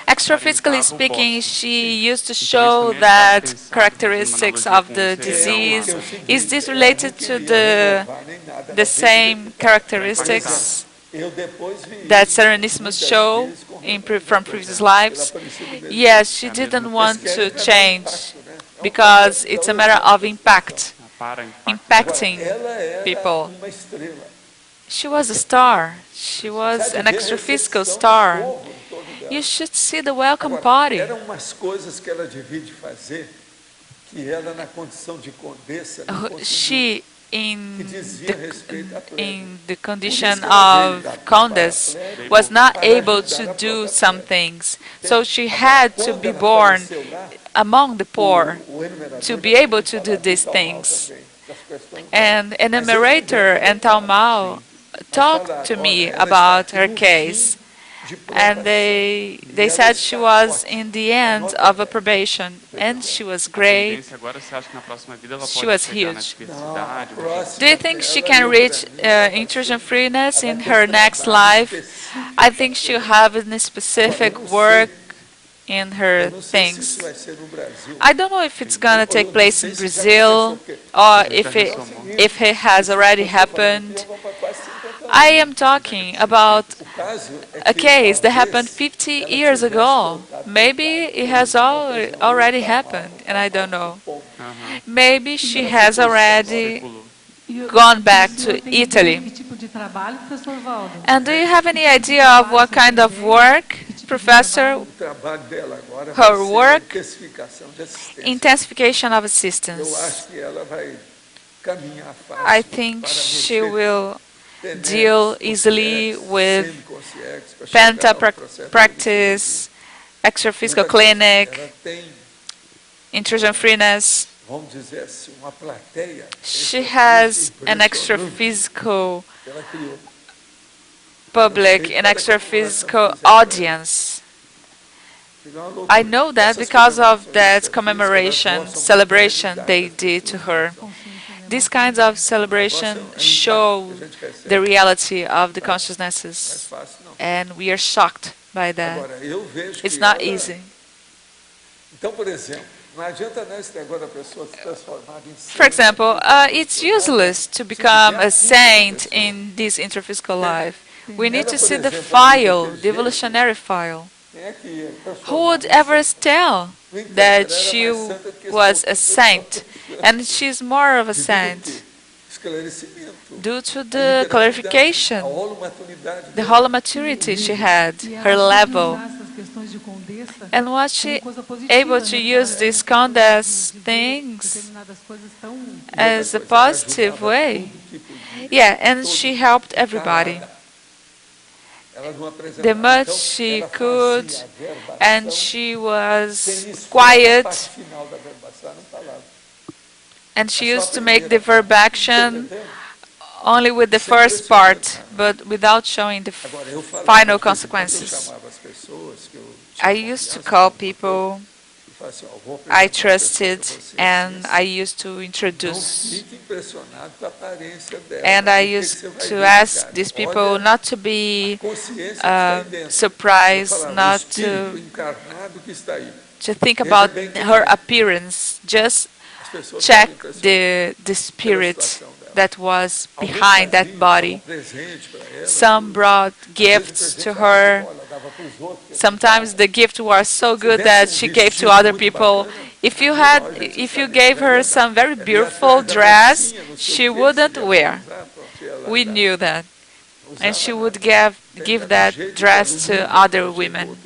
Extraphysically speaking, she used to show that characteristics of the disease. Is this related to the same characteristics that Serenissimus show from previous lives? Yes, she didn't want to change because it's a matter of impacting people. She was a star. She was an extraphysical star. You should see the welcome party. She, in the condition of Condes, was not able to do some things. So she had to be born among the poor to be able to do these things. And an enumerator and Talmao talked to me about her case. And they said she was in the end of a probation, and she was great. She was huge. Do you think she can reach intrusion freeness in her next life? I think she'll have a specific work in her things. I don't know if it's going to take place in Brazil or if it has already happened. I am talking about a case that happened 50 years ago. Maybe it has already happened, and I don't know. Maybe she has already gone back to Italy. And do you have any idea of what kind of work professor, O trabalho dela agora vai her ser a work, intensificação de assistência. intensification of Eu assistance. acho que ela vai caminhar fácil I think para she mexer will TENEX, deal easily Consciex, with semi-consciex, para chegar penta ao processo practice, extraphysical Muita coisa. clinic, Ela tem, intrusion freeness. vamos dizer assim, uma plateia. She has an impressionante. extraphysical Ela criou. public, an extraphysical audience. I know that because of that commemoration, celebration they did to her. These kinds of celebration show the reality of the consciousnesses, and we are shocked by that. Agora, eu vejo It's que not ela- easy. Então, por exemplo, não adianta nós ter agora a pessoa se transformar em For example, it's useless to become a saint in this interphysical life. We need to see the file, the evolutionary file. quem é que ia transformar Who would ever tell that she was a saint? And she's more of a saint esclarecimento, due to the clarification, a holomaturidade the dela. whole maturity she had, her level, and was she able to use these Condes things as a positive way? Yeah, and she helped everybody. Ela não apresentava. The much Então, she ela could, fazia a verbação and she sem was isso, a quiet, parte final da verbação não falava. and she used to make the verb action only with the first part, but without showing the Agora, eu falava final que quando eu consequences. chamava as pessoas, que eu I used to call people eu falava assim, ó, vou I apresentar trusted, pra vocês, and assim, I used to não introduce. fique impressionado com a aparência dela. And mas o I que que used você vai to verificar? ask these Olha people not to a be consciência que está aí dentro. surprised, Eu falava, o not espírito to encarnado que está aí. think about her appearance. Just As pessoas check ficam impressionadas the spirit situação dela. that was Alguns behind that traziam body. um presente para ela, Some brought às vezes o gifts presente to era her. muito bom, ela dava pros outros, Sometimes the gift was so good that she gave to other people. If you gave her some very beautiful dress, she wouldn't wear. We knew that. And she would give that dress to other women.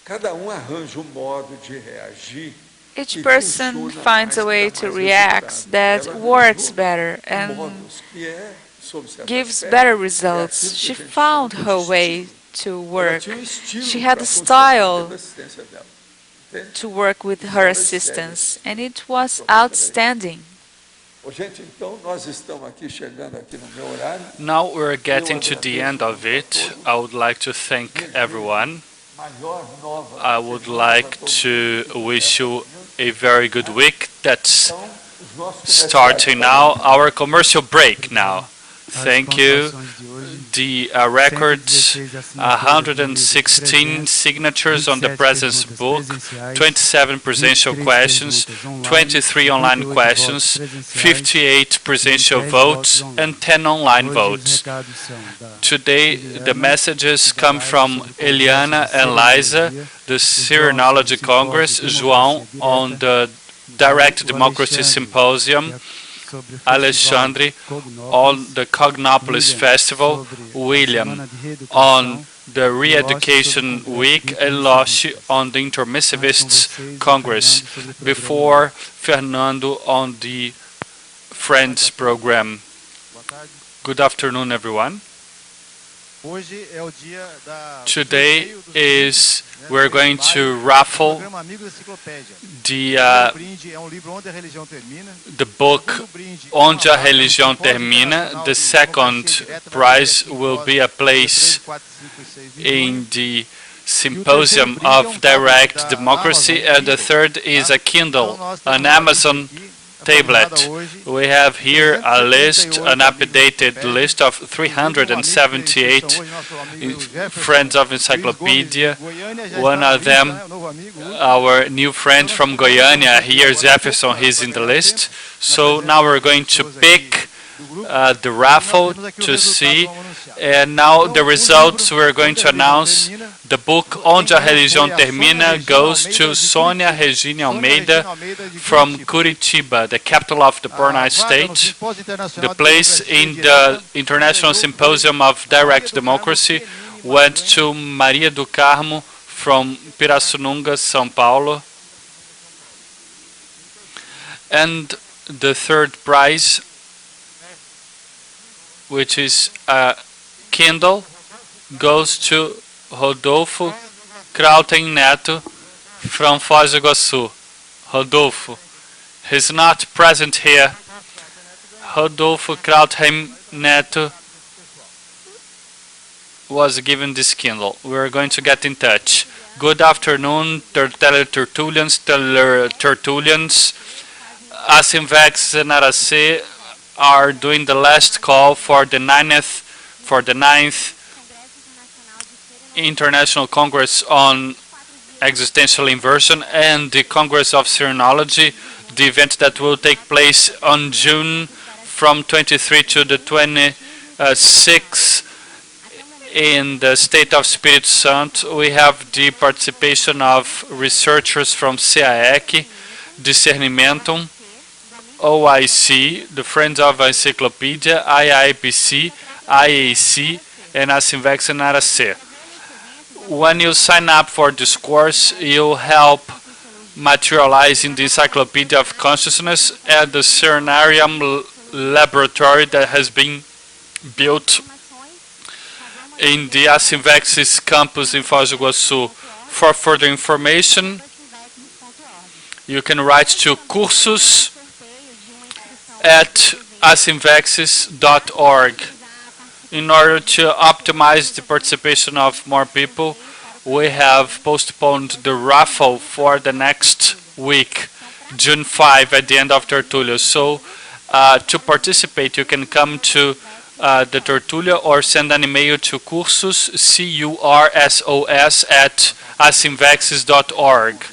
Cada arranja modo de reagir. Each person finds a way to react that works better and modos que é, sob certo gives aspecto, better é results. aquilo que She a gente found chama de her estilo. way to Ela work. tinha estilo She pra had a funcionar style pela assistência dela. Entende? to work with her assistance, and it was outstanding. Ô, gente, então nós estamos aqui chegando aqui no meu horário. Now we're getting to the end of it. I would like to thank everyone. Maior nova. I would like to wish you a very good week. That's Então, os nossos starting now. Our commercial break now. Thank you. The records, 116 signatures on the presence book, 27 presential questions, 23 online questions, 58 presential votes, and 10 online votes. Today, the messages come from Eliana and Liza, the Serology Congress, João on the Direct Democracy Symposium, Alexandre on the Cognopolis Festival, William on the Re-Education Week, and Loshi on the Intermissivists Congress, before Fernando on the Friends program. Good afternoon, everyone. Today is we're going to raffle the book Onde a Religião Termina. The second prize will be a place in the Symposium of Direct Democracy, and the third is a Kindle, an Amazon tablet. We have here a list, an updated list of 378 friends of Encyclopedia. One of them, our new friend from Goiânia, here, Jefferson, he's in the list. So now we're going to pick the raffle to see, and now the results we're going to announce. The book Onde a Religião Termina goes to Sônia Regina Almeida from Curitiba, the capital of the Borno State. The place in the International Symposium of Direct Democracy went to Maria do Carmo from Pirassununga, São Paulo. And the third prize, which is a Kindle, goes to Rodolfo Krauten Neto from Foz do Iguaçu. Rodolfo, he's not present here. Rodolfo Krauten Neto was given this Kindle. We're going to get in touch. Good afternoon, Tertulians, Asimvex and RAC are doing the last call for the 9th International Congress on Existential Inversion and the Congress of Serenology, the event that will take place on June from 23 to the 26th in the state of Espírito Santo. We have the participation of researchers from CEAEC, Discernimentum, OIC, the Friends of Encyclopedia, IIPC, IAC, and Asimvex and RAC. When you sign up for this course, you'll help materializing the Encyclopedia of Consciousness at the Serenarium laboratory that has been built in the Asimvex's campus in Foz do Iguaçu. For further information, you can write to cursus@asimvexes.org. In order to optimize the participation of more people, we have postponed the raffle for the next week, June 5, at the end of Tertúlia. So to participate, you can come to the Tertúlia or send an email to cursus, @asimvexes.org.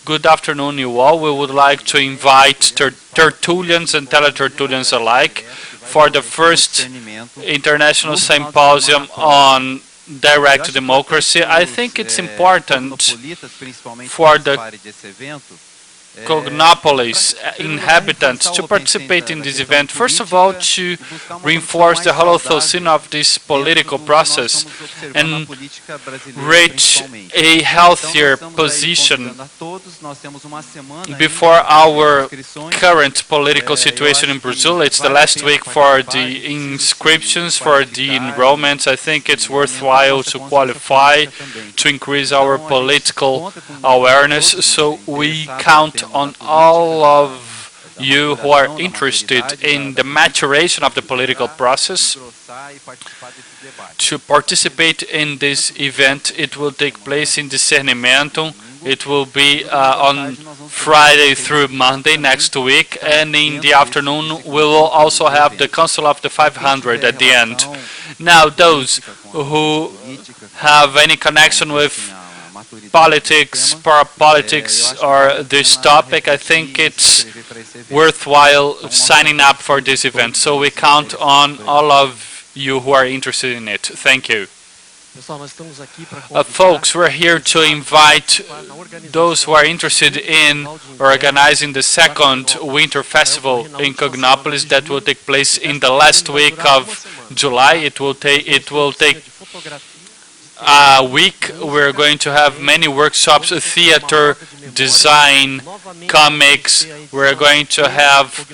Good afternoon, you all. We would like to invite Tertulians and Teletertulians alike for the first International Symposium on Direct Democracy. I think it's important for the Cognopolis inhabitants to participate in this event. First of all, to reinforce the holocene of this political process and reach a healthier position before our current political situation in Brazil. It's the last week for the inscriptions, for the enrollments. I think it's worthwhile to qualify, to increase our political awareness. So we count on all of you who are interested in the maturation of the political process to participate in this event. It will take place in Discernimentum. It will be on Friday through Monday next week, and in the afternoon we will also have the Council of the 500 at the end. Now, those who have any connection with politics, parapolitics, or this topic, I think it's worthwhile signing up for this event. So we count on all of you who are interested in it. Thank you. Folks, we're here to invite those who are interested in organizing the second Winter Festival in Cognopolis that will take place in the last week of July. It will take a week. We're going to have many workshops, theater, design, comics. We're going to have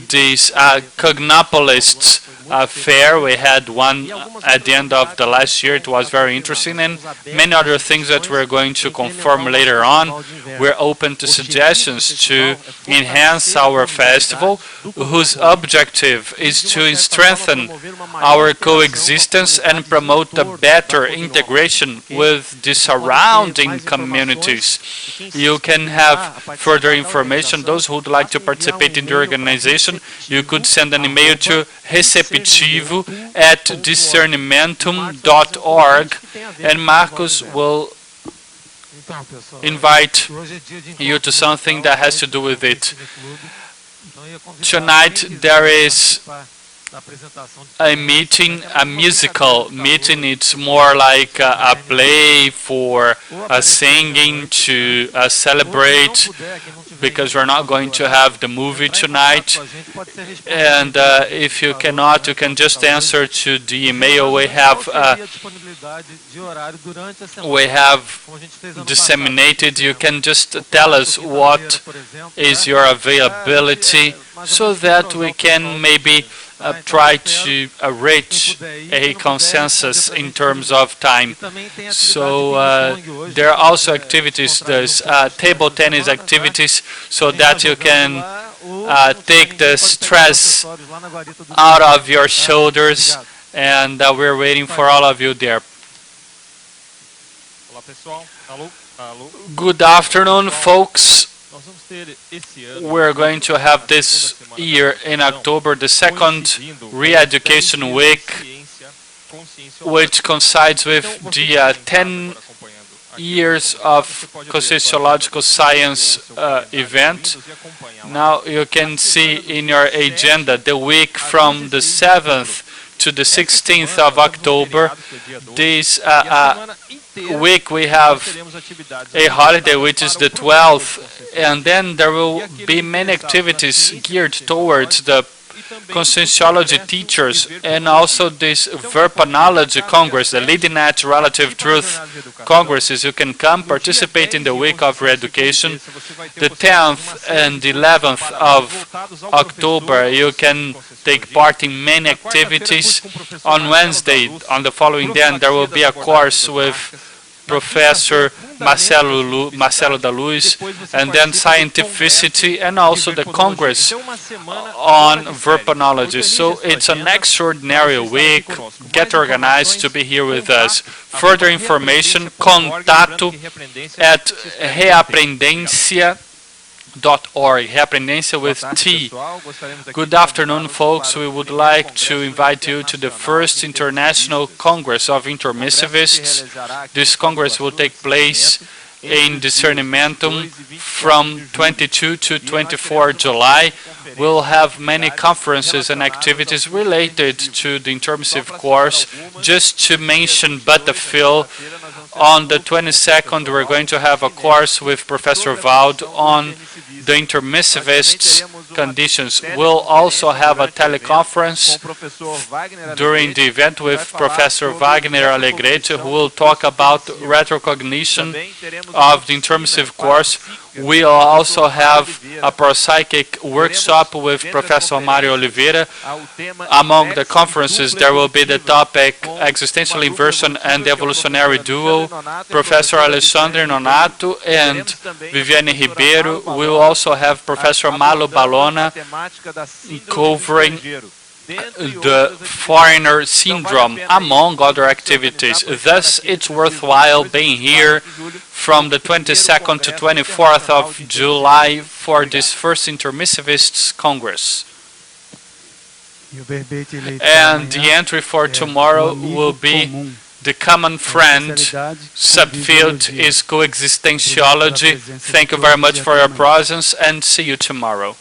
this Cognopolists fair. We had one at the end of the last year. It was very interesting, and many other things that we're going to confirm later on. We're open to suggestions to enhance our festival, whose objective is to strengthen our coexistence and promote a better integration with the surrounding communities. You can have further information. Those who would like to participate in the organization, you could send an email to receptivo@discernimentum.org, and Marcos will invite you to something that has to do with it. Tonight there is a meeting, a musical meeting. It's more like a play for singing to celebrate because we're not going to have the movie tonight. And if you cannot, you can just answer to the email. We have disseminated. You can just tell us what is your availability so that we can maybe try to reach a consensus in terms of time. So there are also activities, there's table tennis activities, so that you can take the stress out of your shoulders, and we're waiting for all of you there. Good afternoon, folks. We're going to have this year in October the second Re-Education Week, which coincides with the 10 years of Conscienciological Science event. Now you can see in your agenda the week from the 7th to the 16th of October. This week we have a holiday, which is the 12th, and then there will be many activities geared towards the Conscienciology teachers, and also this Verpanology Congress, the Leading Edge Relative Truth Congresses. You can come participate in the week of re-education. The 10th and 11th of October, you can take part in many activities. On Wednesday, on the following day, there will be a course with Professor Marcelo da Luz, and then Scientificity, and also the Congress on Verpanology. So it's an extraordinary week. Get organized to be here with us. Further information, contato at reaprendência.org, Reaprendência with T. Good afternoon, folks. We would like to invite you to the first International Congress of Intermissivists. This Congress will take place in Discernimentum from 22 to 24 July. We'll have many conferences and activities related to the intermissive course. Just to mention but the fill, on the 22nd we're going to have a course with Professor Waldo on the intermissivists' conditions. We'll also have a teleconference during the event with Professor Wagner Alegrete, who will talk about retrocognition of the intermissive course. We'll also have a parapsychic workshop with Professor Mario Oliveira. Among the conferences, there will be the topic Existential Inversion and the Evolutionary Duo. Professor Alexandre Nonato and Viviane Ribeiro. We'll also have Professor Malo Balona covering the foreigner syndrome, among other activities. Thus, it's worthwhile being here from the 22nd to 24th of July for this first Intermissivists Congress. And the entry for tomorrow will be the common friend. Subfield is coexistentiology. Thank you very much for your presence, and see you tomorrow.